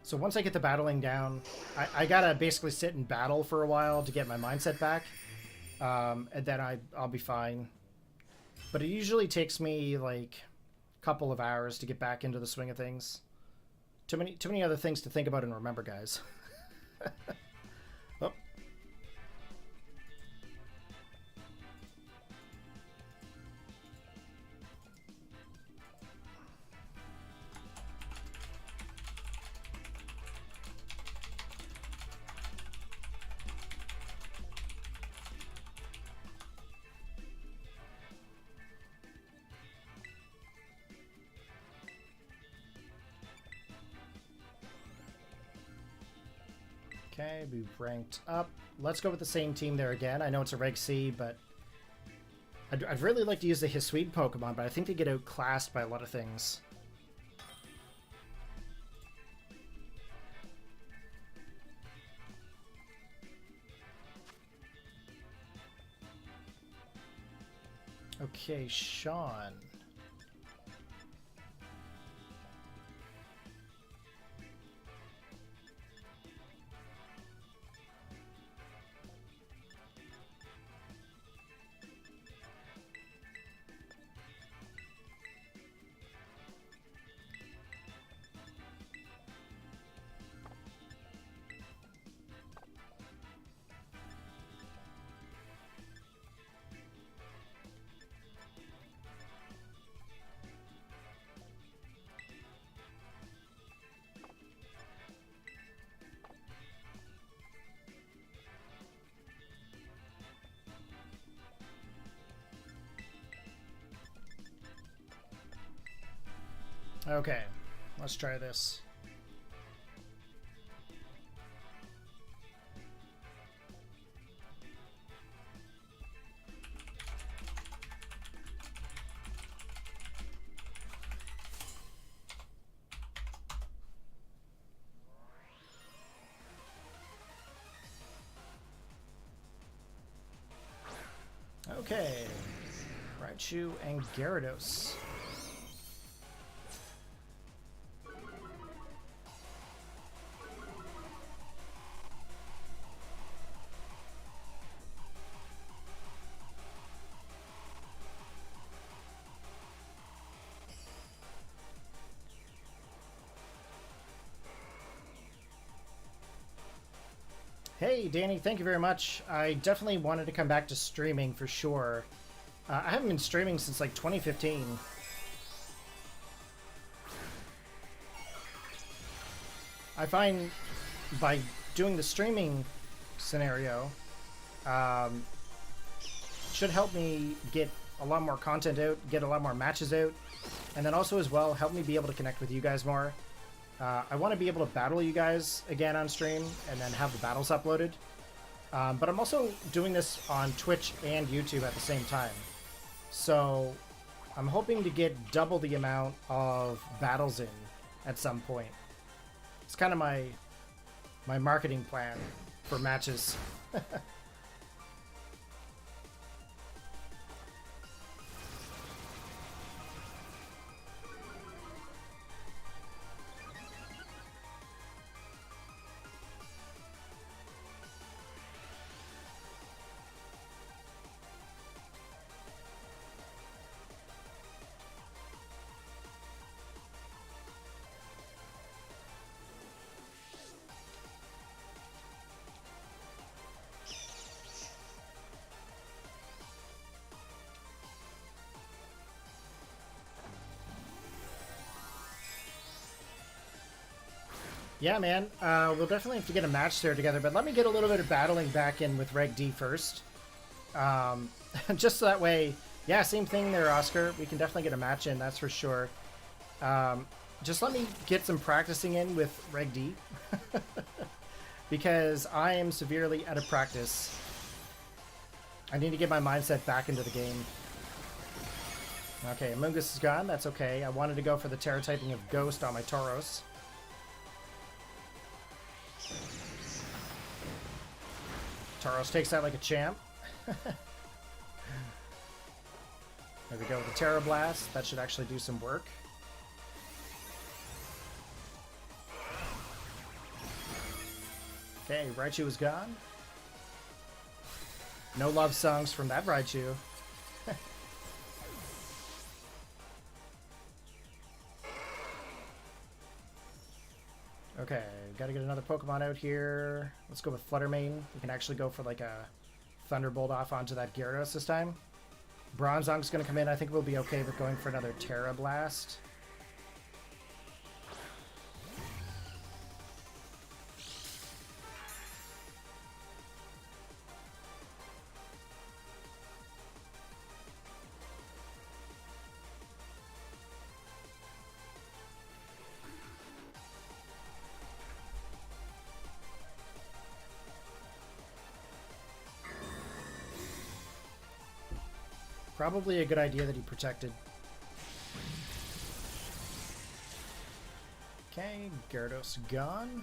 So once I get the battling down, I gotta basically sit and battle for a while to get my mindset back, and then I'll be fine. But it usually takes me like a couple of hours to get back into the swing of things. Too many other things to think about and remember, guys. Oh. Okay, we've ranked up. Let's go with the same team there again. I know it's a Reg C, but I'd really like to use the Hisuian Pokemon, but I think they get outclassed by a lot of things. Okay, Sean. Okay, let's try this. Okay, Raichu and Gyarados. Hey, Danny, thank you very much. I definitely wanted to come back to streaming for sure. I haven't been streaming since like 2015. I find by doing the streaming scenario should help me get a lot more content out, get a lot more matches out, and then also as well help me be able to connect with you guys more. I want to be able to battle you guys again on stream and then have the battles uploaded. But I'm also doing this on Twitch and YouTube at the same time. So I'm hoping to get double the amount of battles in at some point. It's kind of my marketing plan for matches. Yeah, man. We'll definitely have to get a match there together, but let me get a little bit of battling back in with Reg D first. Just so that way, yeah, same thing there, Oscar. We can definitely get a match in, that's for sure. Just let me get some practicing in with Reg D. Because I am severely out of practice. I need to get my mindset back into the game. Okay, Amoongus is gone. That's okay. I wanted to go for the Terra typing of Ghost on my Tauros. Tauros takes that like a champ. There we go with the Terra Blast. That should actually do some work. Okay, Raichu is gone. No love songs from that Raichu. Okay, gotta get another Pokemon out here. Let's go with Fluttermane. We can actually go for like a Thunderbolt off onto that Gyarados this time. Bronzong's gonna come in. I think we'll be okay with going for another Terra Blast. Probably a good idea that he protected. Okay, Gyarados gone.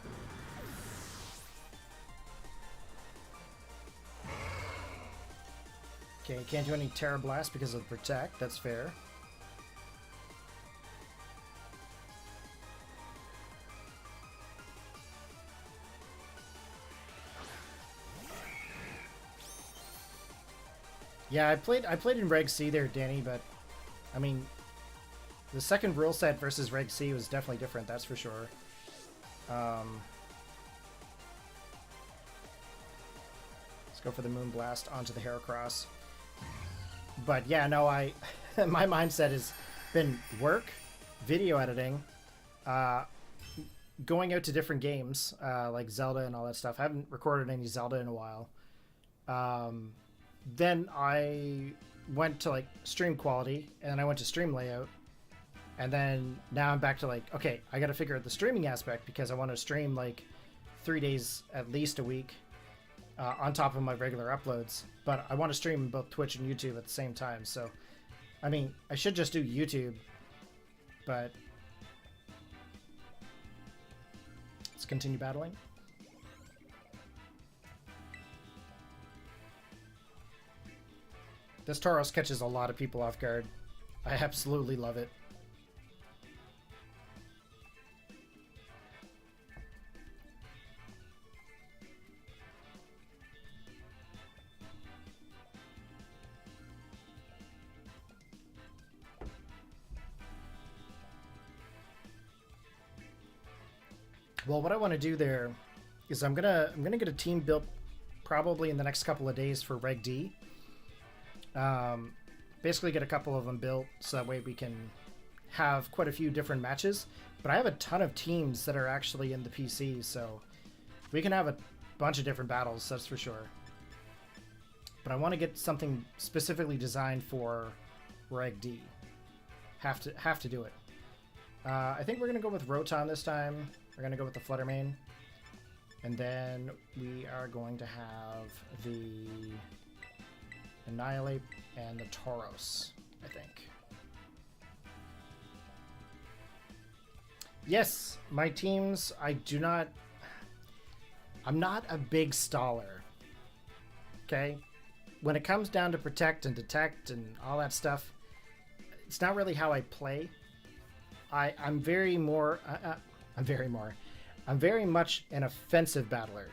Okay, can't do any Terra Blast because of the Protect. That's fair. Yeah, I played in Reg C there, Danny, but I mean, the second rule set versus Reg C was definitely different, that's for sure. Let's go for the Moonblast onto the Heracross. But yeah, no, my mindset has been work, video editing, going out to different games, like Zelda and all that stuff. I haven't recorded any Zelda in a while. Then I went to like stream quality, and then I went to stream layout, and then now I'm back to like, okay, I got to figure out the streaming aspect because I want to stream like 3 days at least a week on top of my regular uploads. But I want to stream both Twitch and YouTube at the same time. So, I mean, I should just do YouTube, but let's continue battling. This Tauros catches a lot of people off guard. I absolutely love it. Well, what I want to do there is I'm gonna get a team built probably in the next couple of days for Reg D. Basically get a couple of them built so that way we can have quite a few different matches. But I have a ton of teams that are actually in the PC, so we can have a bunch of different battles, that's for sure. But I want to get something specifically designed for Reg D. Have to do it. I think we're gonna go with Rotom this time. We're gonna go with the Fluttermane, and then we are going to have the Annihilate and the Tauros, I think. Yes, my teams, I'm not a big staller. Okay? When it comes down to protect and detect and all that stuff, it's not really how I play. I'm very much an offensive battler.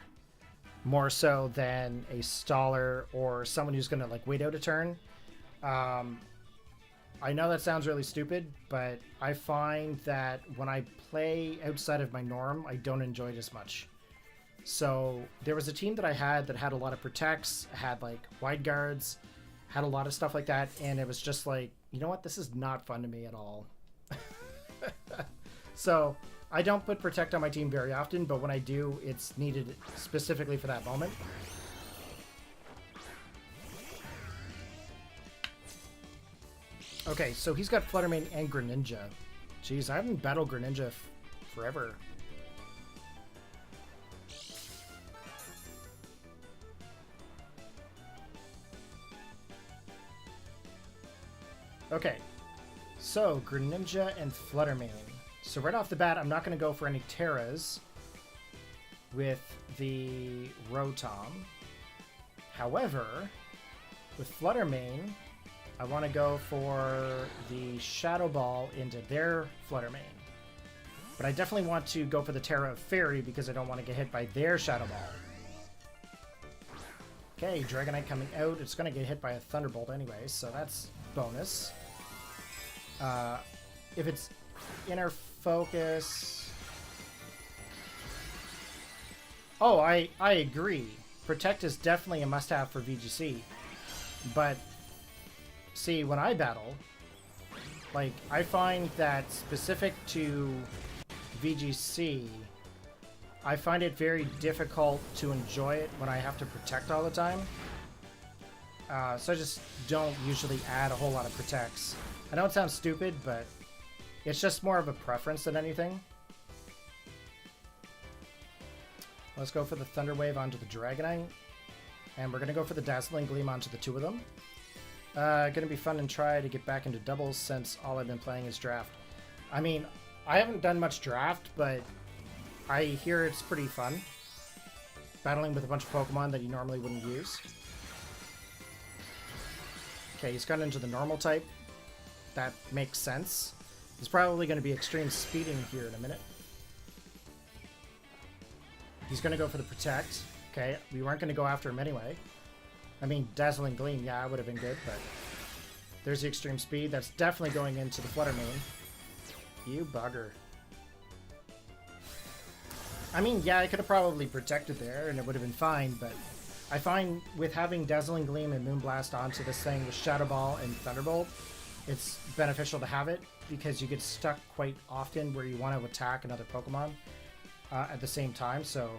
More so than a staller or someone who's going to like wait out a turn. I know that sounds really stupid, but I find that when I play outside of my norm, I don't enjoy it as much. So there was a team that I had a lot of protects, had like wide guards, had a lot of stuff like that, and it was just like, you know what, this is not fun to me at all. So I don't put Protect on my team very often, but when I do, it's needed specifically for that moment. Okay, so he's got Fluttermane and Greninja. Jeez, I haven't battled Greninja forever. Okay, so Greninja and Fluttermane. So right off the bat, I'm not going to go for any Terras with the Rotom. However, with Fluttermane, I want to go for the Shadow Ball into their Fluttermane. But I definitely want to go for the Terra of Fairy because I don't want to get hit by their Shadow Ball. Okay, Dragonite coming out. It's going to get hit by a Thunderbolt anyway, so that's bonus. If it's Inner Focus... Oh, I agree. Protect is definitely a must-have for VGC. But, see, when I battle, like, I find that specific to VGC, I find it very difficult to enjoy it when I have to protect all the time. So I just don't usually add a whole lot of protects. I know it sounds stupid, but it's just more of a preference than anything. Let's go for the Thunder Wave onto the Dragonite. And we're going to go for the Dazzling Gleam onto the two of them. Gonna be fun and try to get back into doubles since all I've been playing is draft. I mean, I haven't done much draft, but I hear it's pretty fun. Battling with a bunch of Pokemon that you normally wouldn't use. Okay, he's gone into the normal type. That makes sense. He's probably going to be extreme speeding here in a minute. He's going to go for the Protect. Okay, we weren't going to go after him anyway. I mean, Dazzling Gleam, yeah, it would have been good, but... There's the extreme speed. That's definitely going into the Fluttermane. You bugger. I mean, yeah, I could have probably protected there, and it would have been fine, but... I find with having Dazzling Gleam and Moonblast onto this thing with Shadow Ball and Thunderbolt, it's beneficial to have it, because you get stuck quite often where you want to attack another Pokemon at the same time, so...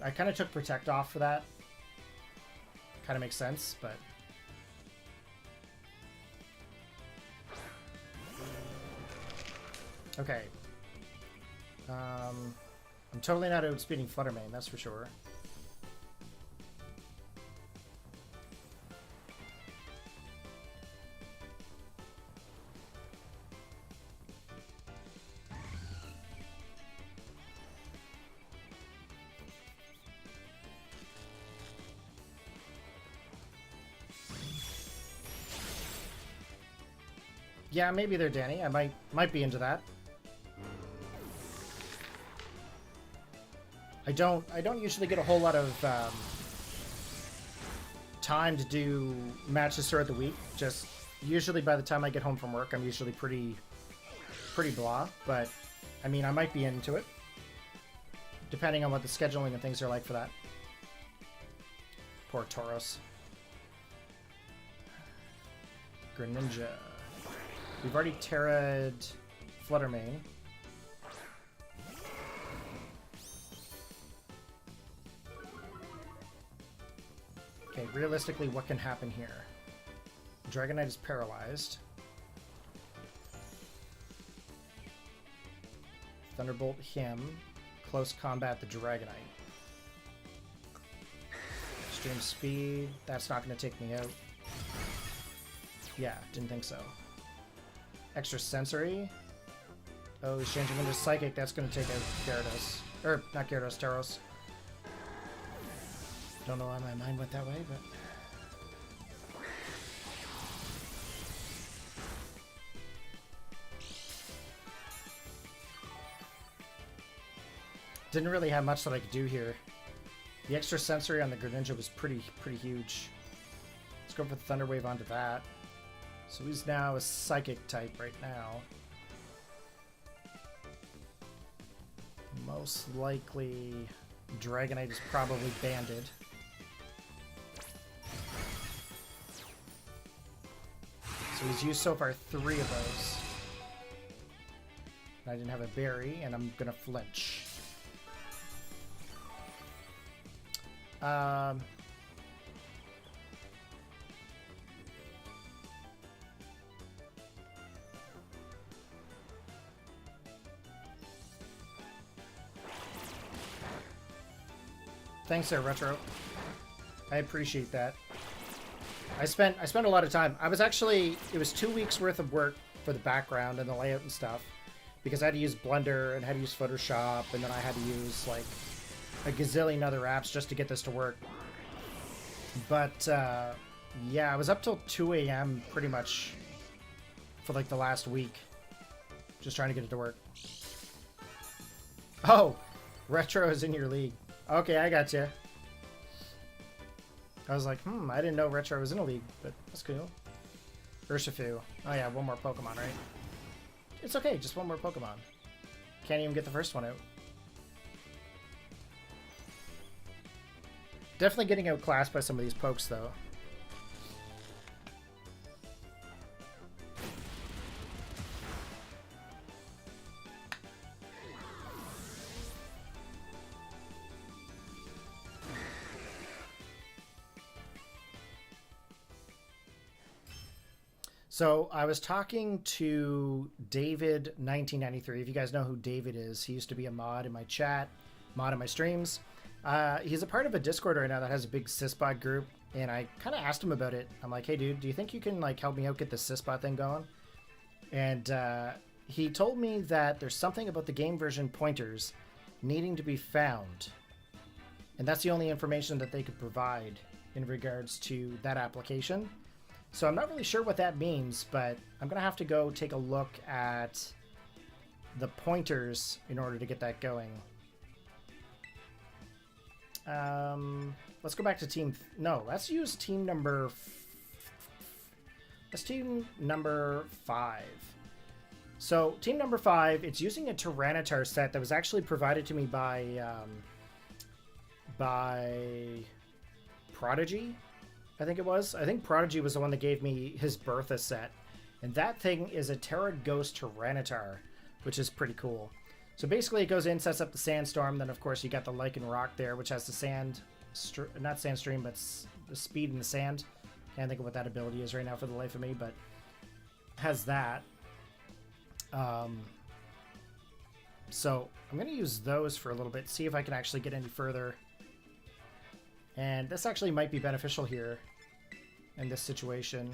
I kind of took Protect off for that. Kind of makes sense, but... Okay. I'm totally not outspeeding Fluttermane, that's for sure. Yeah, maybe they're Danny. I might be into that. I don't usually get a whole lot of time to do matches throughout the week. Just usually by the time I get home from work, I'm usually pretty blah. But I mean, I might be into it, depending on what the scheduling and things are like for that. Poor Tauros. Greninja. We've already Terra'd Fluttermane. Okay, realistically, what can happen here? Dragonite is paralyzed. Thunderbolt him. Close combat the Dragonite. Extreme speed. That's not going to take me out. Yeah, didn't think so. Extra sensory. Oh, he's changing into Psychic. That's going to take out Gyarados. Or, not Gyarados, Tauros. Don't know why my mind went that way, but... Didn't really have much that I could do here. The extra sensory on the Greninja was pretty huge. Let's go for the Thunder Wave onto that. So he's now a Psychic type right now. Most likely Dragonite is probably banded. So he's used so far 3 of those. And I didn't have a berry, and I'm gonna flinch. Thanks there, Retro. I appreciate that. I spent a lot of time. I was actually, it was 2 weeks worth of work for the background and the layout and stuff, because I had to use Blender and had to use Photoshop, and then I had to use like a gazillion other apps just to get this to work. But yeah, I was up till 2 a.m. pretty much for like the last week, just trying to get it to work. Oh, Retro is in your league. Okay, I got you. I was like, I didn't know Retro was in a league, but that's cool. Urshifu. Oh yeah, one more Pokemon, right? It's okay, just one more Pokemon. Can't even get the first one out. Definitely getting outclassed by some of these pokes, though. So I was talking to David1993. If you guys know who David is, he used to be a mod in my chat, mod in my streams. He's a part of a Discord right now that has a big Sysbot group, and I kind of asked him about it. I'm like, hey dude, do you think you can like help me out get the Sysbot thing going? And he told me that there's something about the game version pointers needing to be found, and that's the only information that they could provide in regards to that application. So I'm not really sure what that means, but I'm going to have to go take a look at the pointers in order to get that going. Let's go back to team... No, let's use team number... Let's team number 5. So team number 5, it's using a Tyranitar set that was actually provided to me by Prodigy. I think it was. I think Prodigy was the one that gave me his Bertha set. And that thing is a Terra Ghost Tyranitar, which is pretty cool. So basically it goes in, sets up the Sandstorm, then of course you got the Lycan Rock there, which has the sand, not sand stream, but the speed in the sand. Can't think of what that ability is right now for the life of me, but has that. So I'm going to use those for a little bit, see if I can actually get any further. And this actually might be beneficial here in this situation.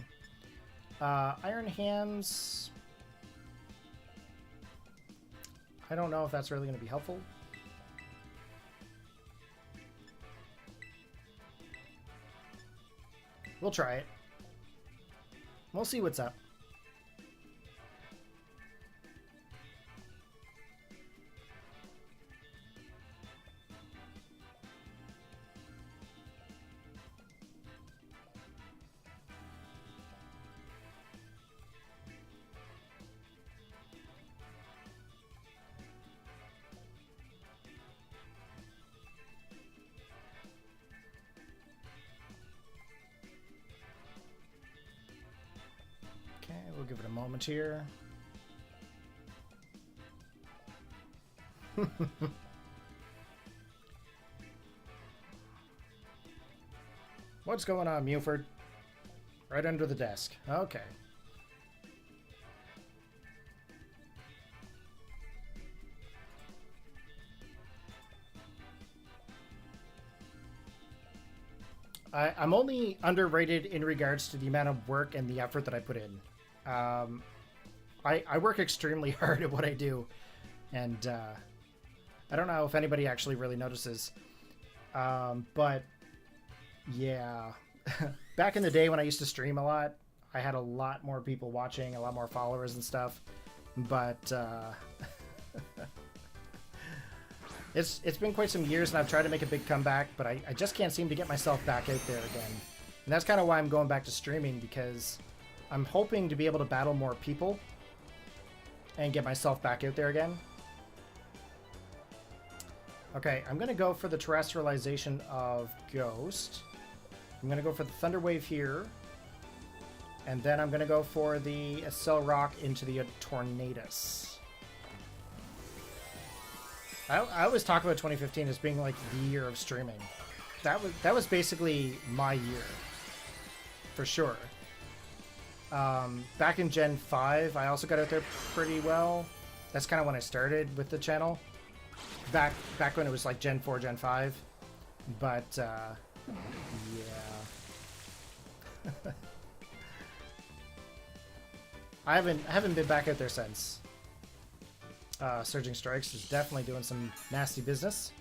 Iron Hands... I don't know if that's really going to be helpful. We'll try it. We'll see what's up. We'll give it a moment here. What's going on, Mewford? Right under the desk. Okay. I'm only underrated in regards to the amount of work and the effort that I put in. I work extremely hard at what I do, and I don't know if anybody actually really notices, but yeah, back in the day when I used to stream a lot, I had a lot more people watching, a lot more followers and stuff, but it's been quite some years, and I've tried to make a big comeback, but I just can't seem to get myself back out there again, and that's kind of why I'm going back to streaming, because I'm hoping to be able to battle more people and get myself back out there again. Okay, I'm going to go for the terrestrialization of Ghost. I'm going to go for the Thunder Wave here. And then I'm going to go for the Accel Rock into the Tornadus. I always talk about 2015 as being like the year of streaming. That was basically my year, for sure. Back in Gen 5, I also got out there pretty well. That's kind of when I started with the channel. Back when it was like Gen 4, Gen 5. But, yeah. I haven't been back out there since. Surging Strikes is definitely doing some nasty business.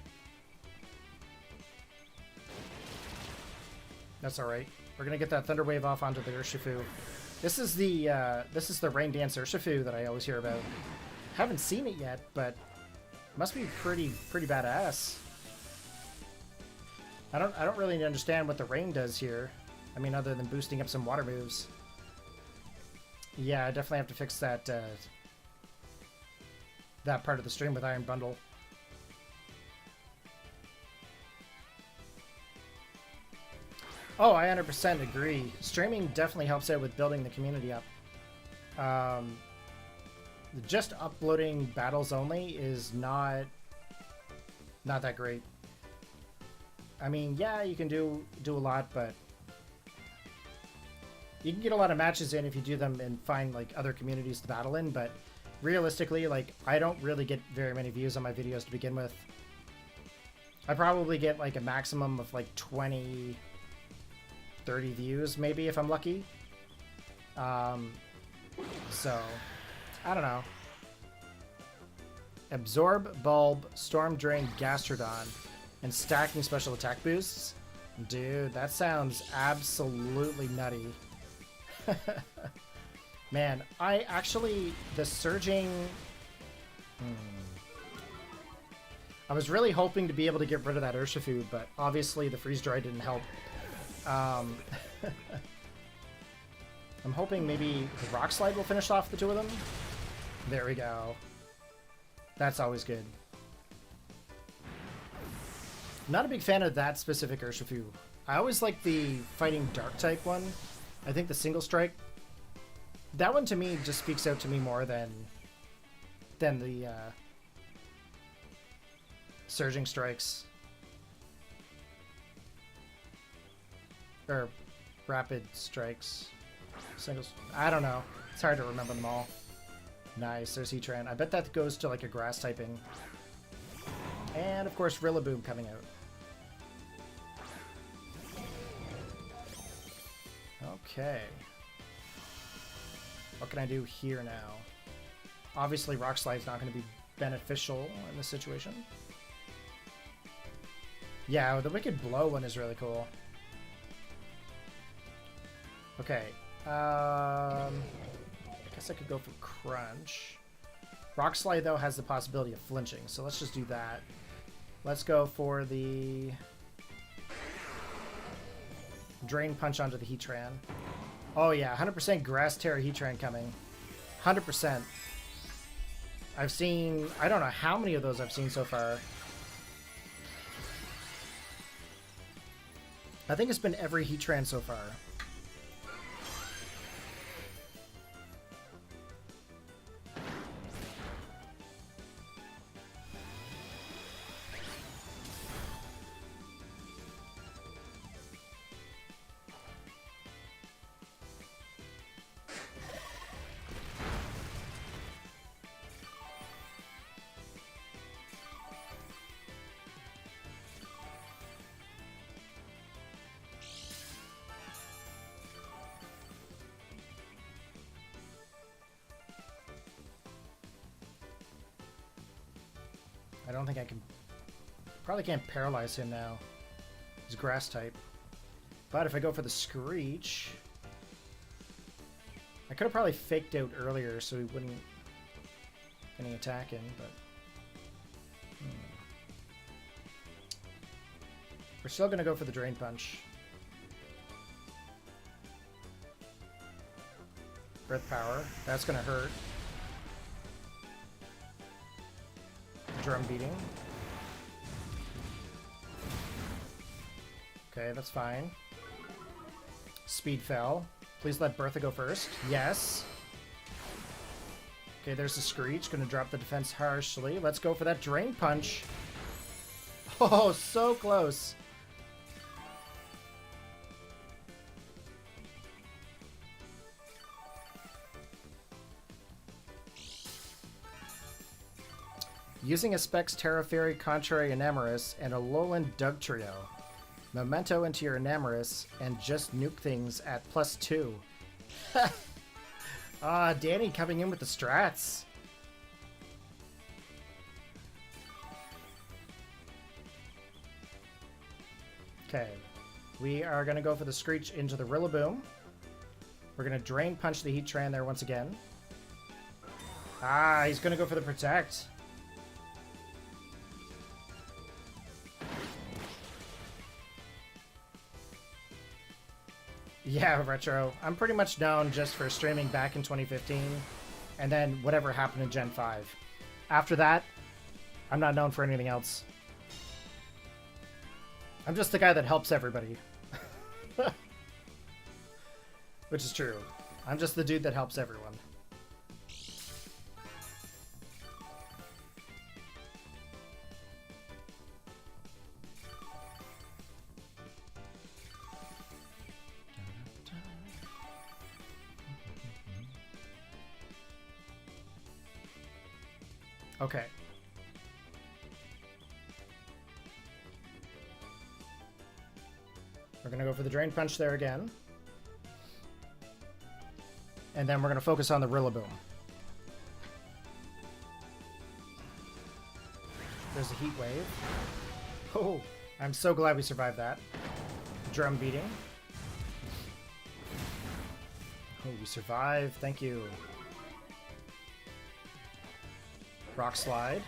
That's alright. We're gonna get that Thunder Wave off onto the Urshifu. This is the Rain Dance Urshifu that I always hear about. Haven't seen it yet, but must be pretty badass. I don't really understand what the rain does here. I mean, other than boosting up some water moves. Yeah, I definitely have to fix that that part of the stream with Iron Bundle. Oh, I 100% agree. Streaming definitely helps out with building the community up. Just uploading battles only is not that great. I mean, yeah, you can do a lot, but you can get a lot of matches in if you do them and find like other communities to battle in, but realistically, like, I don't really get very many views on my videos to begin with. I probably get like a maximum of like 20, 30 views maybe if I'm lucky. So I don't know. Absorb, Bulb, Storm Drain, Gastrodon, and stacking special attack boosts? Dude, that sounds absolutely nutty. Man, the surging... I was really hoping to be able to get rid of that Urshifu, but obviously the freeze dry didn't help. I'm hoping maybe the Rock Slide will finish off the two of them. There we go. That's always good. Not a big fan of that specific Urshifu. I always like the fighting dark type one. I think the single strike, that one to me just speaks out to me more than the surging strikes. Or rapid strikes. Singles. I don't know. It's hard to remember them all. Nice, there's Heatran. I bet that goes to like a grass typing. And of course Rillaboom coming out. Okay. What can I do here now? Obviously Rock Slide's not going to be beneficial in this situation. Yeah, the Wicked Blow one is really cool. Okay. I guess I could go for Crunch. Rock Slide, though, has the possibility of flinching, so let's just do that. Let's go for the Drain Punch onto the Heatran. Oh yeah, 100% Grass Terra Heatran coming. 100%. I've seen... I don't know how many of those I've seen so far. I think it's been every Heatran so far. I don't think I can... Probably can't paralyze him now. He's grass type. But if I go for the Screech... I could have probably faked out earlier so he wouldn't get any attack in, but... We're still going to go for the Drain Punch. Breath Power. That's going to hurt. Drum Beating. Okay, that's fine. Speed Fell. Please let Bertha go first. Yes. Okay, there's the Screech. Gonna drop the defense harshly. Let's go for that Drain Punch. Oh, so close. Using a Specs Terra Fairy, Contrary Enamorus, and a Lowland Dugtrio. Memento into your Enamorus, and just nuke things at +2. Ah, Danny coming in with the strats. Okay, we are going to go for the Screech into the Rillaboom. We're going to Drain Punch the Heatran there once again. Ah, he's going to go for the Protect. Yeah, Retro. I'm pretty much known just for streaming back in 2015, and then whatever happened in Gen 5. After that, I'm not known for anything else. I'm just the guy that helps everybody. Which is true. I'm just the dude that helps everyone. Okay. We're going to go for the Drain Punch there again. And then we're going to focus on the Rillaboom. There's a Heat Wave. Oh, I'm so glad we survived that. Drum beating. Oh, we survived. Thank you. Rock Slide.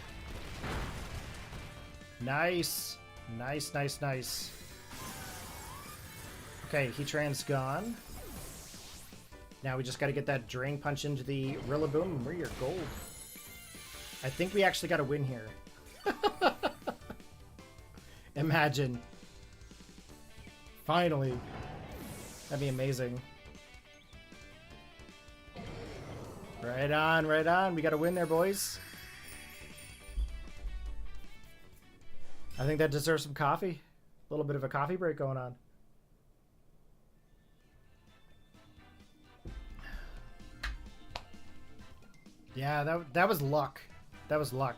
Nice. Nice, nice, nice. Okay, Heatran's gone. Now we just got to get that Drain Punch into the Rillaboom and we're your gold. I think we actually got a win here. Imagine. Finally. That'd be amazing. Right on, right on. We got a win there, boys. I think that deserves some coffee. A little bit of a coffee break going on. Yeah, that was luck. That was luck.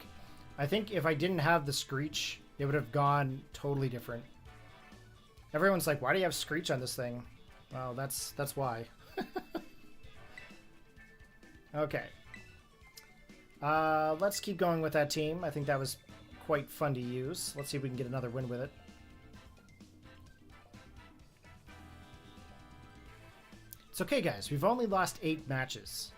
I think if I didn't have the Screech, it would have gone totally different. Everyone's like, why do you have Screech on this thing? Well, that's why. Okay. Let's keep going with that team. I think that was quite fun to use. Let's see if we can get another win with it. It's okay, guys. We've only lost 8 matches.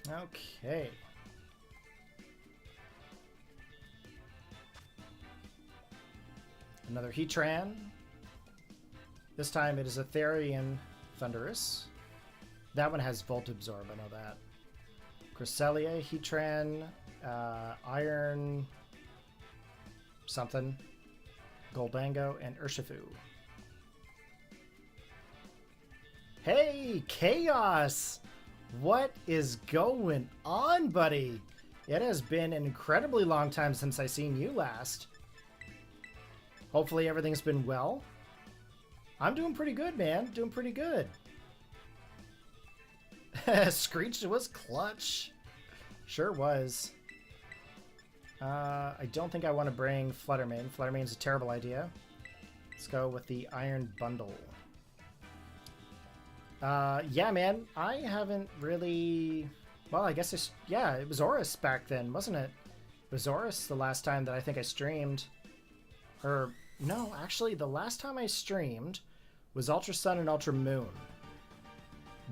Okay. Another Heatran. This time it is a Therian Thundurus. That one has Volt Absorb, I know that. Cresselia, Heatran, Iron something, Goldango, and Urshifu. Hey, Chaos! What is going on, buddy? It has been an incredibly long time since I seen you last. Hopefully everything's been well. I'm doing pretty good, man. Doing pretty good. Screech was clutch. Sure was. I don't think I want to bring Fluttermane. Fluttermane's a terrible idea. Let's go with the Iron Bundle. Yeah, man. I haven't really... Well, I guess yeah, it was Oras back then, wasn't it? It was Oras the last time that I think I streamed. Or, no, actually, the last time I streamed was Ultra Sun and Ultra Moon.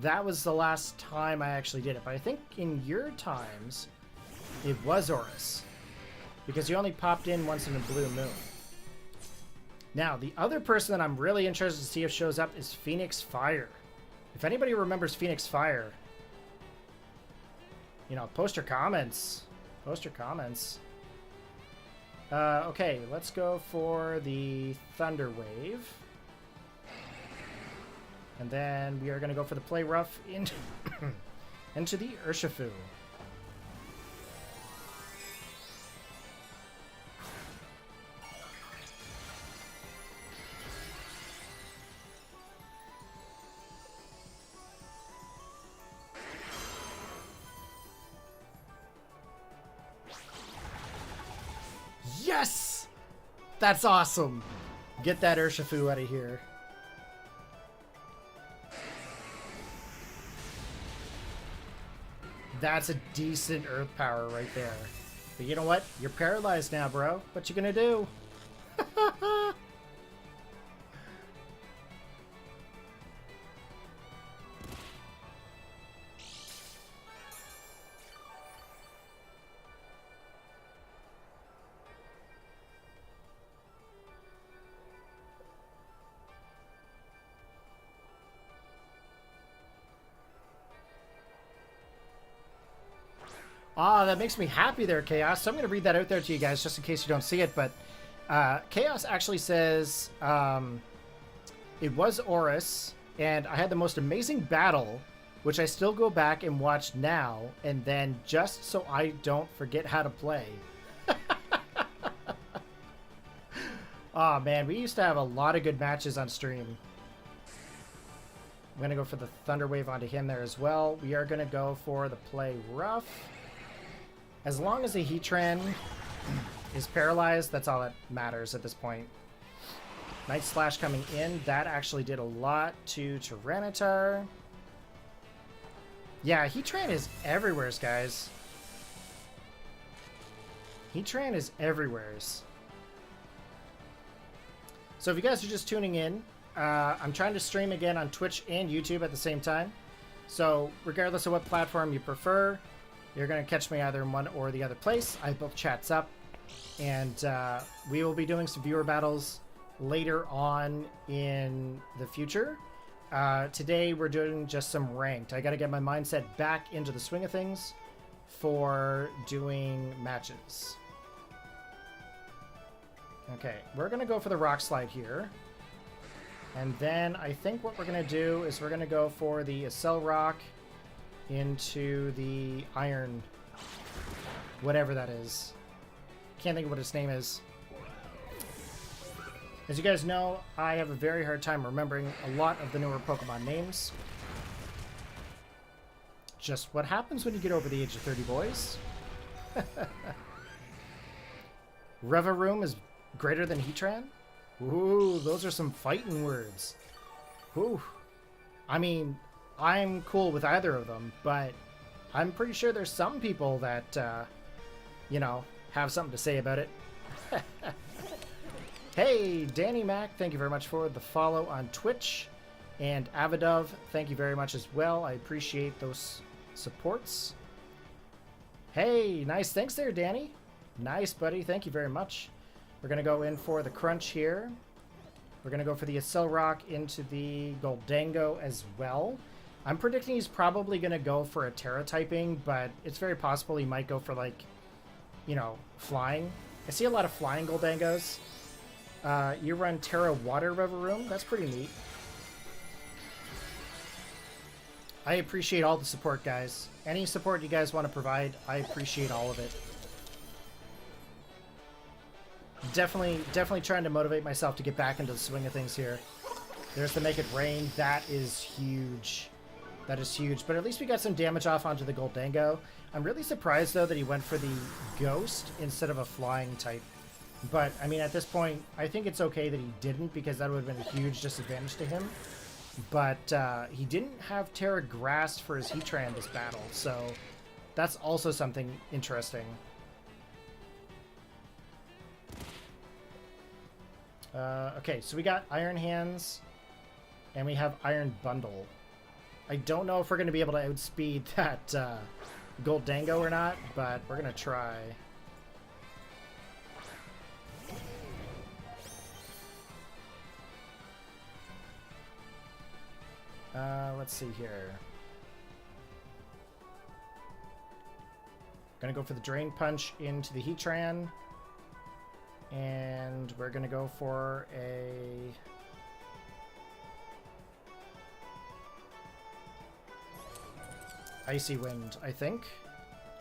That was the last time I actually did it. But I think in your times, it was Oras. Because you only popped in once in a blue moon. Now, the other person that I'm really interested to see if shows up is Phoenix Fire. If anybody remembers Phoenix Fire, you know, post your comments. Post your comments. Okay, let's go for the Thunder Wave. And then we are going to go for the play rough into, into the Urshifu. Yes! That's awesome! Get that Urshifu out of here. That's a decent Earth power right there. But you know what? You're paralyzed now, bro. What you gonna do? Ah, that makes me happy there, Chaos. So I'm going to read that out there to you guys just in case you don't see it. But Chaos actually says it was Oras, and I had the most amazing battle, which I still go back and watch now, and then just so I don't forget how to play. Oh, man, we used to have a lot of good matches on stream. I'm going to go for the Thunder Wave onto him there as well. We are going to go for the play rough. As long as the Heatran is paralyzed, that's all that matters at this point. Night Slash coming in. That actually did a lot to Tyranitar. Yeah, Heatran is everywhere, guys. Heatran is everywhere. So if you guys are just tuning in, I'm trying to stream again on Twitch and YouTube at the same time. So regardless of what platform you prefer, you're going to catch me either in one or the other place. I have both chats up. And we will be doing some viewer battles later on in the future. Today we're doing just some ranked. I got to get my mindset back into the swing of things for doing matches. Okay, we're going to go for the Rock Slide here. And then I think what we're going to do is we're going to go for the Accel Rock into the Iron, whatever that is. Can't think of what its name is. As you guys know, I have a very hard time remembering a lot of the newer Pokemon names. Just what happens when you get over the age of 30, boys. Revaroom is greater than Heatran? Ooh, those are some fighting words. Ooh. I mean, I'm cool with either of them, but I'm pretty sure there's some people that, you know, have something to say about it. Hey, Danny Mac, thank you very much for the follow on Twitch. And Avidov, thank you very much as well. I appreciate those supports. Hey, nice. Thanks there, Danny. Nice, buddy. Thank you very much. We're going to go in for the Crunch here. We're going to go for the Accel Rock into the Goldango as well. I'm predicting he's probably going to go for a Terra typing, but it's very possible he might go for, like, you know, flying. I see a lot of flying Goldangos. You run Terra Water Revaroom. That's pretty neat. I appreciate all the support, guys. Any support you guys want to provide, I appreciate all of it. Definitely trying to motivate myself to get back into the swing of things here. There's the Make It Rain. That is huge. That is huge. But at least we got some damage off onto the Goldango. I'm really surprised, though, that he went for the Ghost instead of a flying type. But, I mean, at this point, I think it's okay that he didn't, because that would have been a huge disadvantage to him. But he didn't have Terra Grass for his Heatran this battle, so that's also something interesting. Okay, so we got Iron Hands, and we have Iron Bundle. I don't know if we're going to be able to outspeed that Goldango or not, but we're going to try. Let's see here. Gonna go for the Drain Punch into the Heatran. And we're gonna go for a... Icy Wind, I think.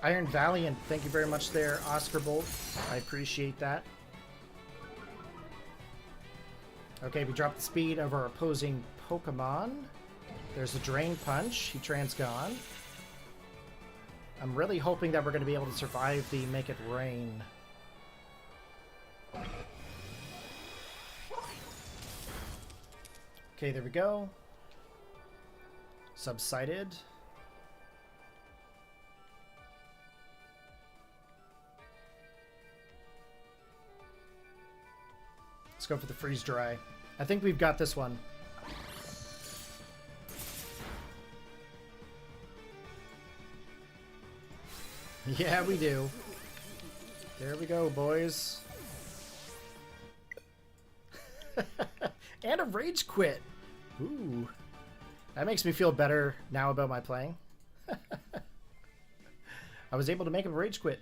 Iron Valiant, thank you very much there, Oscar Bolt. I appreciate that. Okay, we dropped the speed of our opposing Pokemon. There's a Drain Punch. He Transgone. I'm really hoping that we're going to be able to survive the Make It Rain. Okay, there we go. Subsided. Let's go for the Freeze Dry. I think we've got this one. Yeah, we do. There we go, boys. And a Rage Quit. Ooh. That makes me feel better now about my playing. I was able to make him Rage Quit.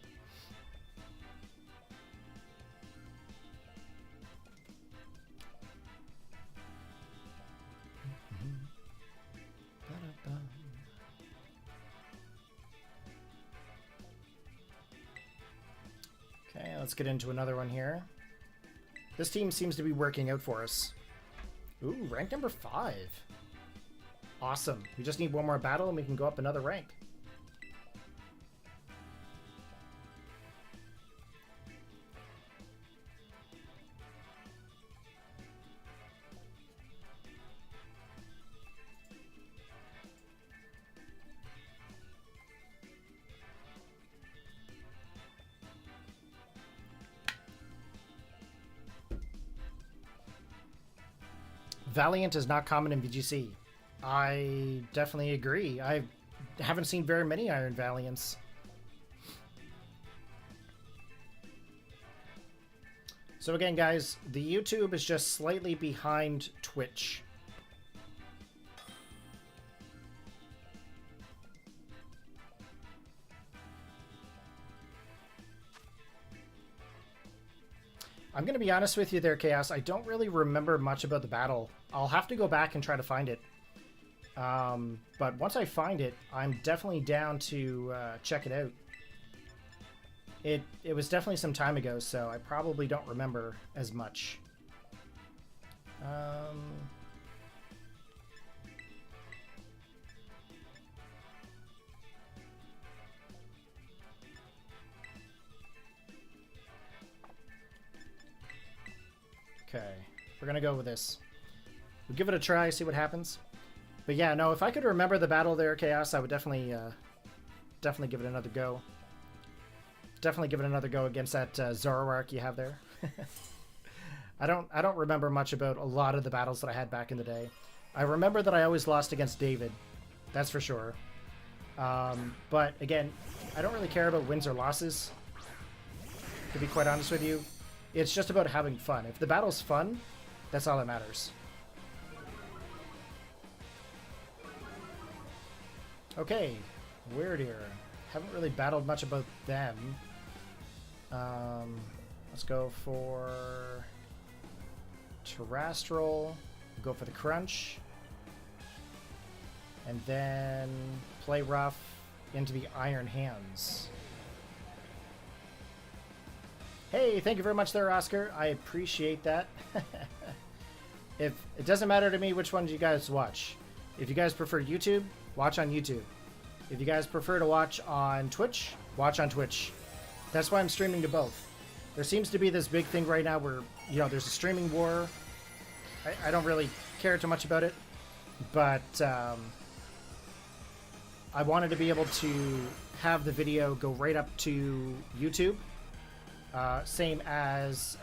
Okay, let's get into another one here. This team seems to be working out for us. Ooh, rank number 5. Awesome. We just need one more battle and we can go up another rank. Valiant is not common in VGC. I definitely agree. I haven't seen very many Iron Valiants. So again, guys, the YouTube is just slightly behind Twitch. I'm going to be honest with you there, Chaos. I don't really remember much about the battle. I'll have to go back and try to find it. But once I find it, I'm definitely down to check it out. It was definitely some time ago, so I probably don't remember as much. Okay, we're gonna go with this. We'll give it a try, see what happens. But yeah, no, if I could remember the battle there, Chaos, I would definitely give it another go. Definitely give it another go against that Zoroark you have there. I don't remember much about a lot of the battles that I had back in the day. I remember that I always lost against David, that's for sure. But again, I don't really care about wins or losses, to be quite honest with you. It's just about having fun. If the battle's fun, that's all that matters. Okay, Weirdeer. Haven't really battled much about them. Let's go for Terrestrial. Go for the Crunch. And then play rough into the Iron Hands. Hey, thank you very much there, Oscar. I appreciate that. If it doesn't matter to me which ones you guys watch. If you guys prefer YouTube, watch on YouTube. If you guys prefer to watch on Twitch, watch on Twitch. That's why I'm streaming to both. There seems to be this big thing right now where, you know, there's a streaming war. I don't really care too much about it, but I wanted to be able to have the video go right up to YouTube. Same as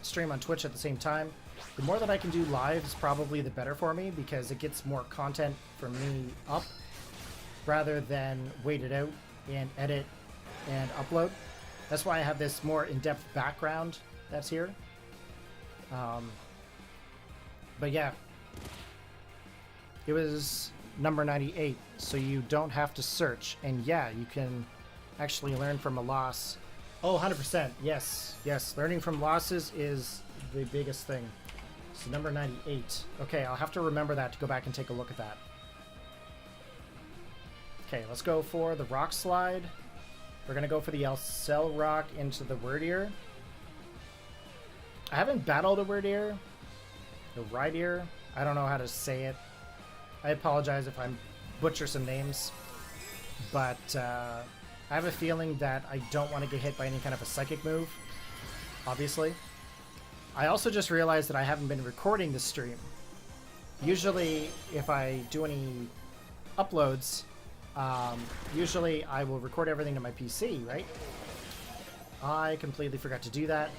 stream on Twitch at the same time. The more that I can do live is probably the better for me because it gets more content from me up rather than wait it out and edit and upload. That's why I have this more in-depth background that's here. But yeah, it was number 98, so you don't have to search. And yeah, you can actually learn from a loss. Oh, 100%. Yes, yes. Learning from losses is the biggest thing. So number 98. Okay, I'll have to remember that to go back and take a look at that. Okay, let's go for the Rock Slide. We're going to go for the Cell Rock into the Word Ear. I haven't battled a Word Ear. The Right Ear. I don't know how to say it. I apologize if I butcher some names. But I have a feeling that I don't want to get hit by any kind of a psychic move. Obviously. I also just realized that I haven't been recording this stream. Usually, if I do any uploads, usually I will record everything to my PC, right? I completely forgot to do that.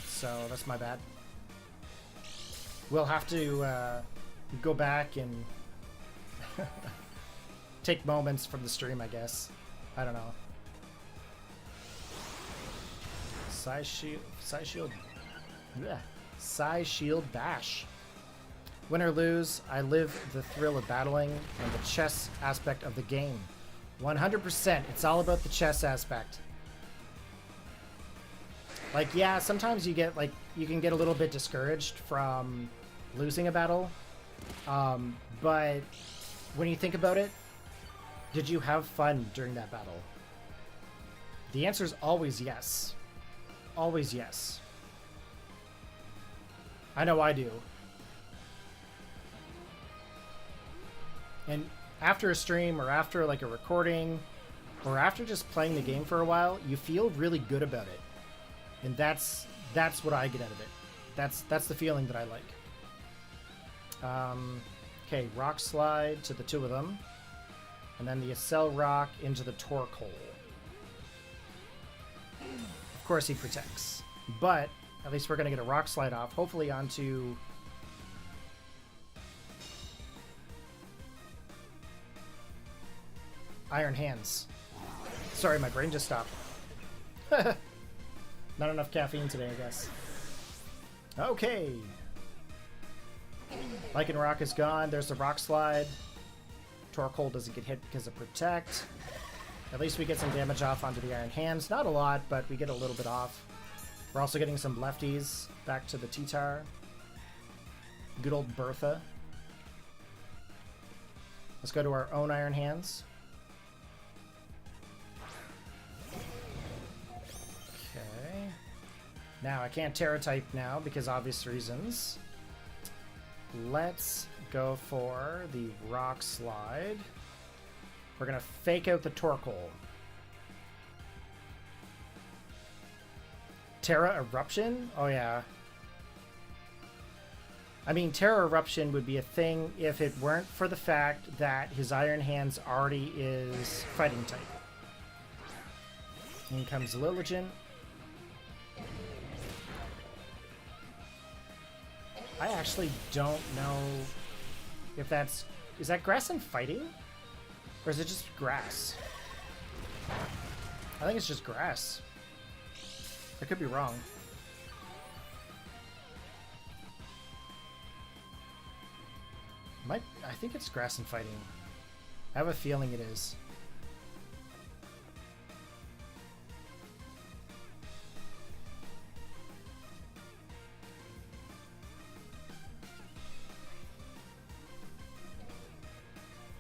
So that's my bad. We'll have to go back and take moments from the stream, I guess. I don't know. Psy Shield Bash. Win or lose, I live the thrill of battling and the chess aspect of the game. 100%. It's all about the chess aspect. Like, yeah, sometimes you get, like, you can get a little bit discouraged from losing a battle. But when you think about it, did you have fun during that battle? The answer is always yes. Always yes. I know I do. And after a stream or after like a recording or after just playing the game for a while, you feel really good about it. And that's what I get out of it. That's the feeling that I like. Okay, Rock Slide to the two of them. And then the Accel Rock into the Torque Hole. Of course he protects. But at least we're going to get a Rock Slide off. Hopefully onto... Iron Hands. Sorry, my brain just stopped. Not enough caffeine today, I guess. Okay. Lycan Rock is gone. There's the Rock Slide. Torque Hole doesn't get hit because of Protect. At least we get some damage off onto the Iron Hands. Not a lot, but we get a little bit off. We're also getting some lefties back to the T-Tar. Good old Bertha. Let's go to our own Iron Hands. Okay. Now, I can't Terra type now because obvious reasons. Let's go for the Rock Slide. We're going to fake out the Torque Hole. Terra Eruption? Oh, yeah. I mean, Terra Eruption would be a thing if it weren't for the fact that his Iron Hands already is fighting type. In comes Lilligant. I actually don't know if that's... Is that grass and fighting? Or is it just grass? I think it's just grass. I could be wrong. I think it's grass and fighting. I have a feeling it is.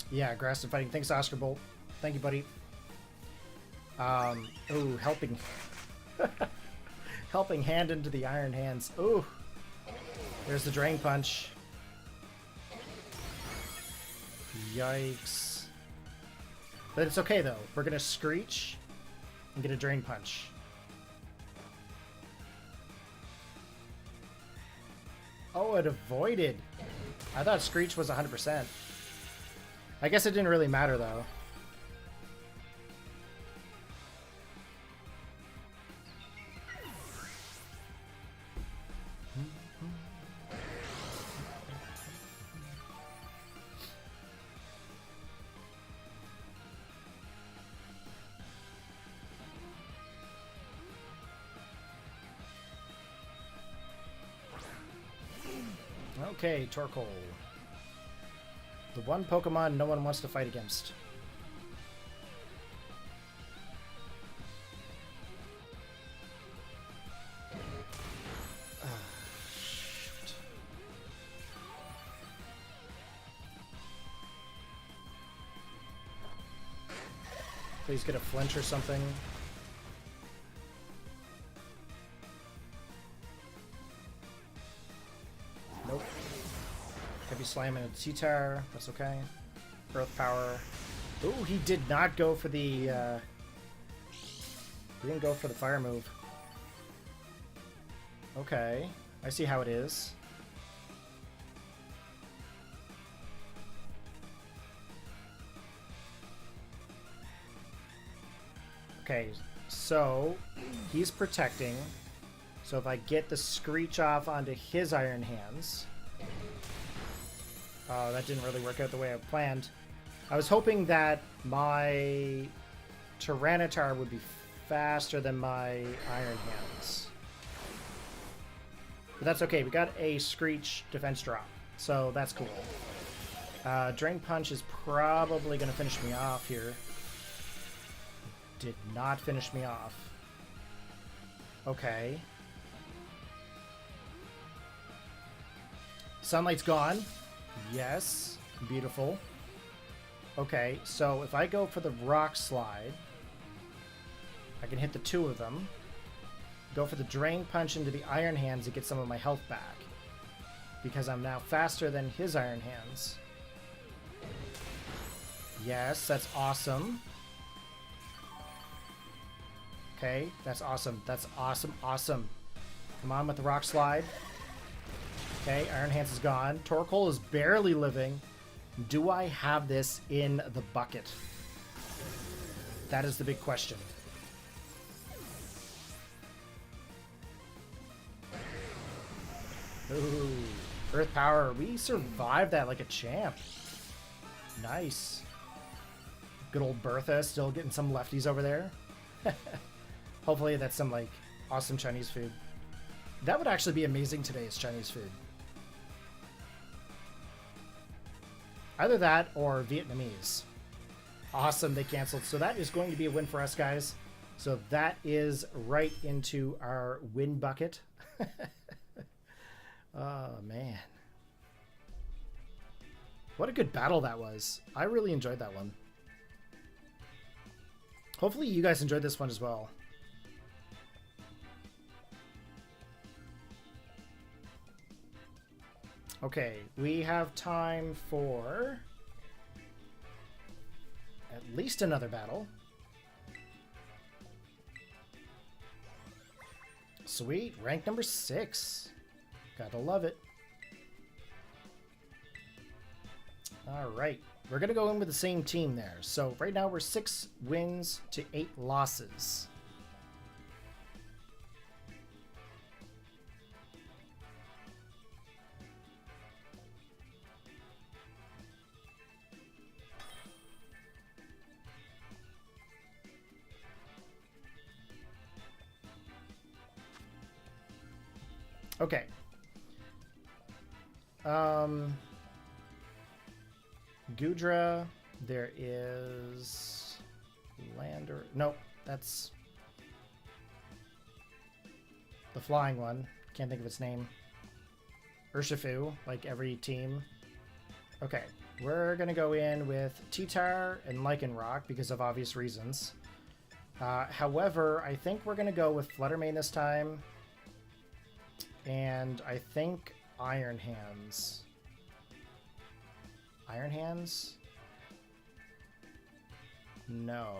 Yeah, grass and fighting. Thanks, Oscar Bolt. Thank you, buddy. Ooh, helping. Helping hand into the Iron Hands. Ooh. There's the Drain Punch. Yikes. But it's okay, though. We're going to Screech and get a Drain Punch. Oh, it avoided. I thought Screech was 100%. I guess it didn't really matter, though. Okay, Torque Hole. The one Pokemon no one wants to fight against. Shoot. Please get a flinch or something. Nope. Heavy slam into T-Tar. That's okay. Earth power. Ooh, he did not go for the... he didn't go for the fire move. Okay. I see how it is. Okay, so he's protecting. So if I get the Screech off onto his Iron Hands... Oh, that didn't really work out the way I planned. I was hoping that my Tyranitar would be faster than my Iron Hands. But that's okay. We got a Screech defense drop, so that's cool. Drain Punch is probably going to finish me off here. Did not finish me off. Okay. Sunlight's gone. Yes. Beautiful. Okay, so if I go for the Rock Slide, I can hit the two of them. Go for the Drain Punch into the Iron Hands to get some of my health back. Because I'm now faster than his Iron Hands. Yes, that's awesome. Okay, that's awesome. That's awesome, awesome. Come on with the Rock Slide. Okay, Iron Hands is gone. Torkoal is barely living. Do I have this in the bucket? That is the big question. Ooh, Earth Power. We survived that like a champ. Nice. Good old Bertha still getting some lefties over there. Hopefully that's some like awesome Chinese food. That would actually be amazing today as Chinese food. Either that or Vietnamese. Awesome, they canceled. So that is going to be a win for us, guys. So that is right into our win bucket. Oh, man. What a good battle that was. I really enjoyed that one. Hopefully you guys enjoyed this one as well. Okay, we have time for at least another battle. Sweet, rank number 6. Gotta love it. All right, we're gonna go in with the same team there. So right now we're 6 wins to 8 losses. Okay. Gudra, there is Lander. Nope, that's the flying one. Can't think of its name. Urshifu, like every team. Okay, we're gonna go in with T-Tar and Lycanroc because of obvious reasons. However, I think we're gonna go with Fluttermane this time. And I think Iron Hands. Iron Hands? No.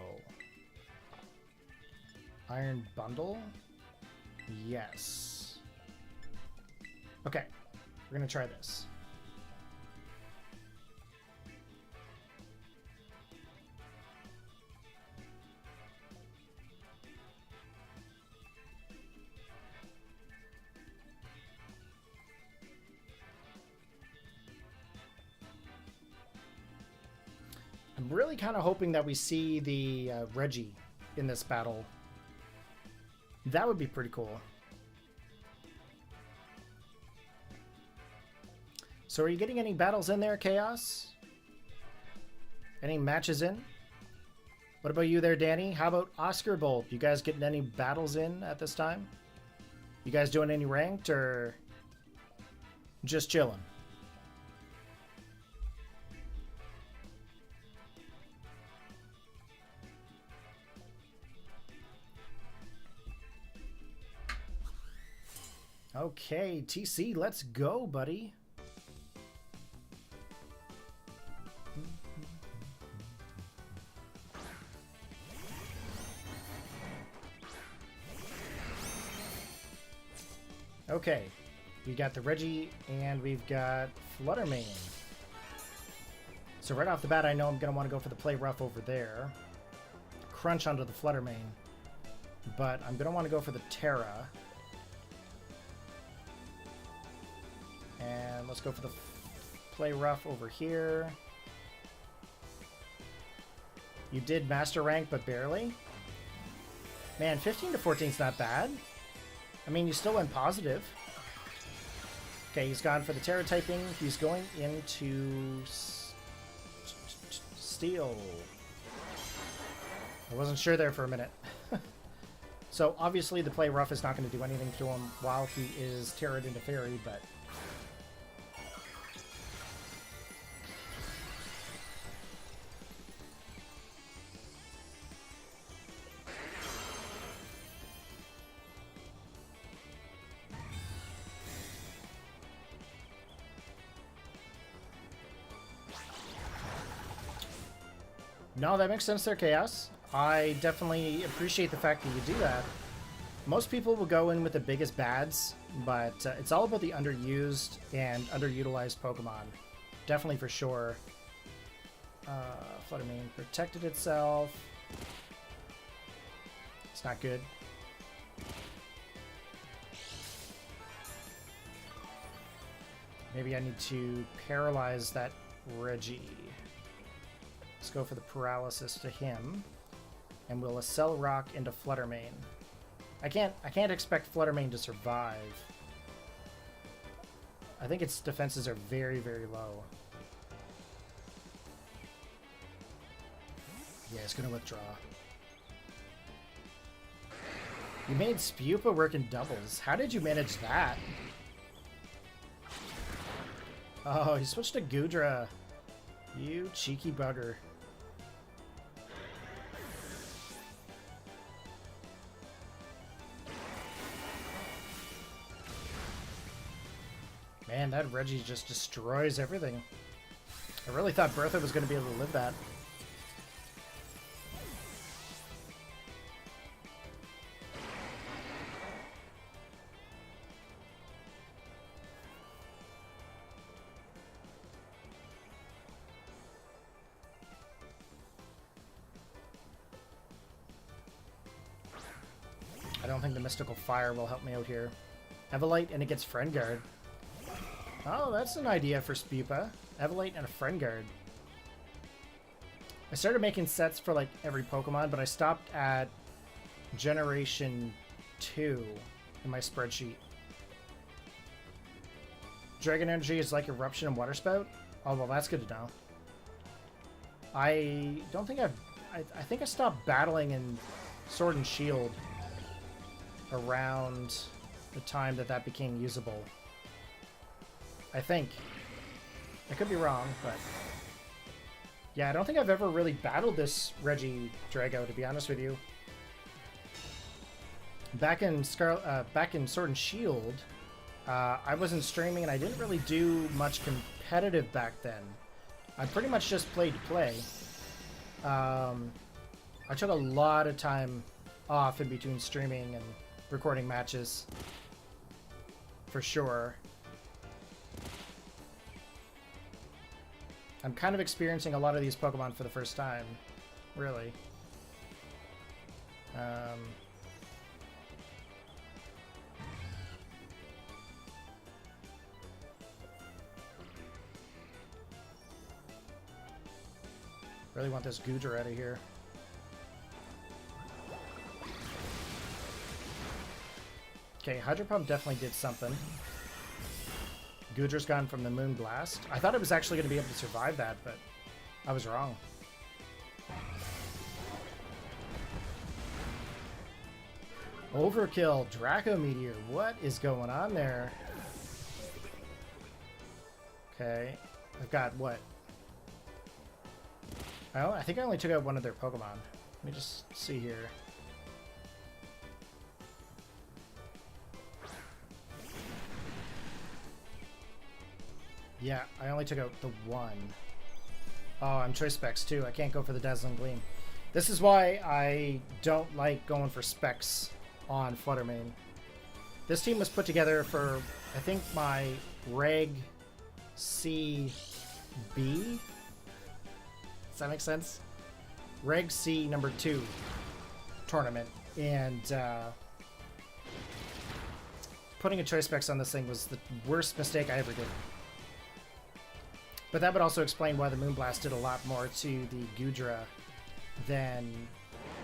Iron Bundle? Yes. Okay, we're gonna try this. I'm really kind of hoping that we see the REG in this battle. That would be pretty cool. So are you getting any battles in there, Chaos? Any matches in? What about you there, Danny? How about Oscar Bolt? You guys getting any battles in at this time? You guys doing any ranked or just chilling? Okay, TC, let's go, buddy. Okay, we got the Reggie and we've got Fluttermane. So right off the bat, I know I'm going to want to go for the Play Rough over there. Crunch onto the Fluttermane. But I'm going to want to go for the Terra. And let's go for the Play Rough over here. You did Master Rank, but barely. Man, 15 to 14 is not bad. I mean, you still went positive. Okay, he's gone for the Terra typing. He's going into Steel. I wasn't sure there for a minute. So obviously the Play Rough is not going to do anything to him while he is Terra'd into Fairy, but... No, that makes sense there, Chaos. I definitely appreciate the fact that you do that. Most people will go in with the biggest bads, but it's all about the underused and underutilized Pokemon. Definitely for sure. Fluttermane protected itself. It's not good. Maybe I need to paralyze that Reggie. Let's go for the paralysis to him, and we'll Accel Rock into Fluttermane. I can't expect Fluttermane to survive. I think its defenses are very, very low. Yeah, it's gonna withdraw. You made Spupa work in doubles. How did you manage that? Oh, he switched to Goodra. You cheeky bugger. Man, that Reggie just destroys everything. I really thought Bertha was going to be able to live that. I don't think the Mystical Fire will help me out here. Evolite and it gets Friend Guard. Oh, that's an idea for Spupa. Evolite and a Friend Guard. I started making sets for like every Pokemon, but I stopped at Generation 2 in my spreadsheet. Dragon Energy is like Eruption and Water Spout? Oh, well, that's good to know. I don't think I think I stopped battling in Sword and Shield around the time that became usable. I think. I could be wrong, but... Yeah, I don't think I've ever really battled this Reggie Drago, to be honest with you. Back in Sword and Shield, I wasn't streaming and I didn't really do much competitive back then. I pretty much just played to play. I took a lot of time off in between streaming and recording matches. For sure. I'm kind of experiencing a lot of these Pokemon for the first time. Really. Really want this Goodra out of here. Okay, Hydro Pump definitely did something. Goodra's gone from the Moonblast. I thought it was actually going to be able to survive that, but I was wrong. Overkill, Draco Meteor. What is going on there? Okay, I've got what? Oh, I think I only took out one of their Pokemon. Let me just see here. Yeah, I only took out the one. Oh, I'm choice specs too. I can't go for the Dazzling Gleam. This is why I don't like going for specs on Fluttermane. This team was put together for, I think, my REG C B. Does that make sense? REG C number 2 tournament. And putting a choice specs on this thing was the worst mistake I ever did. But that would also explain why the Moonblast did a lot more to the Gudra than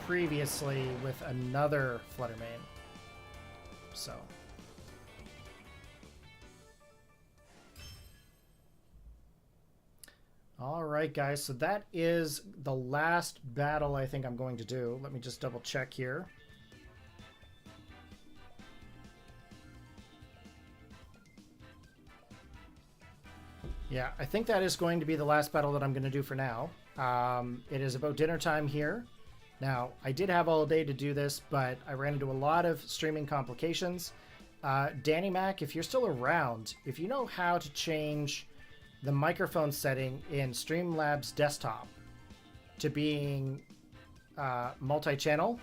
previously with another Fluttermane. So. Alright guys, so that is the last battle I think I'm going to do. Let me just double check here. Yeah, I think that is going to be the last battle that I'm going to do for now. It is about dinner time here. Now, I did have all day to do this, but I ran into a lot of streaming complications. Danny Mac, if you're still around, if you know how to change the microphone setting in Streamlabs desktop to being multi-channel,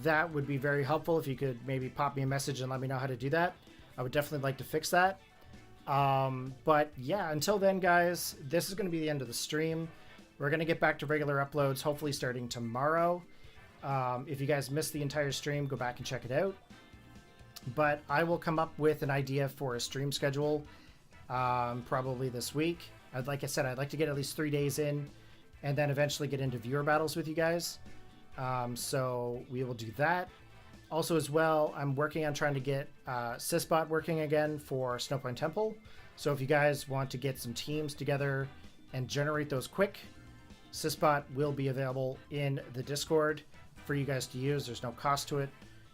that would be very helpful. If you could maybe pop me a message and let me know how to do that. I would definitely like to fix that. But yeah, until then, guys, this is going to be the end of the stream. We're going to get back to regular uploads, hopefully starting tomorrow. If you guys missed the entire stream, go back and check it out. But I will come up with an idea for a stream schedule probably this week. Like I said, I'd like to get at least 3 days in and then eventually get into viewer battles with you guys. So we will do that. Also, as well, I'm working on trying to get Sysbot working again for Snowpoint Temple. So if you guys want to get some teams together and generate those quick, Sysbot will be available in the Discord for you guys to use. There's no cost to it.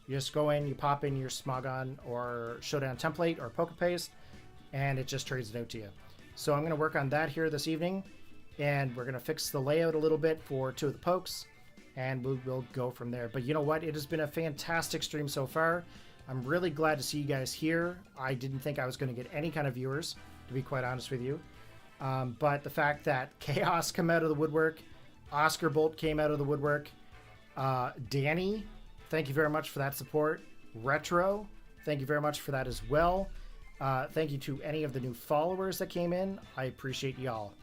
You just go in, you pop in your Smogon or Showdown template or Pokepaste, and it just trades it out to you. So I'm going to work on that here this evening, and we're going to fix the layout a little bit for 2 of the pokes, and we will go from there. But you know what? It has been a fantastic stream so far. I'm really glad to see you guys here. I didn't think I was going to get any kind of viewers, to be quite honest with you. But the fact that Chaos came out of the woodwork, Oscar Bolt came out of the woodwork, Danny, thank you very much for that support. Retro, thank you very much for that as well. Thank you to any of the new followers that came in. I appreciate y'all.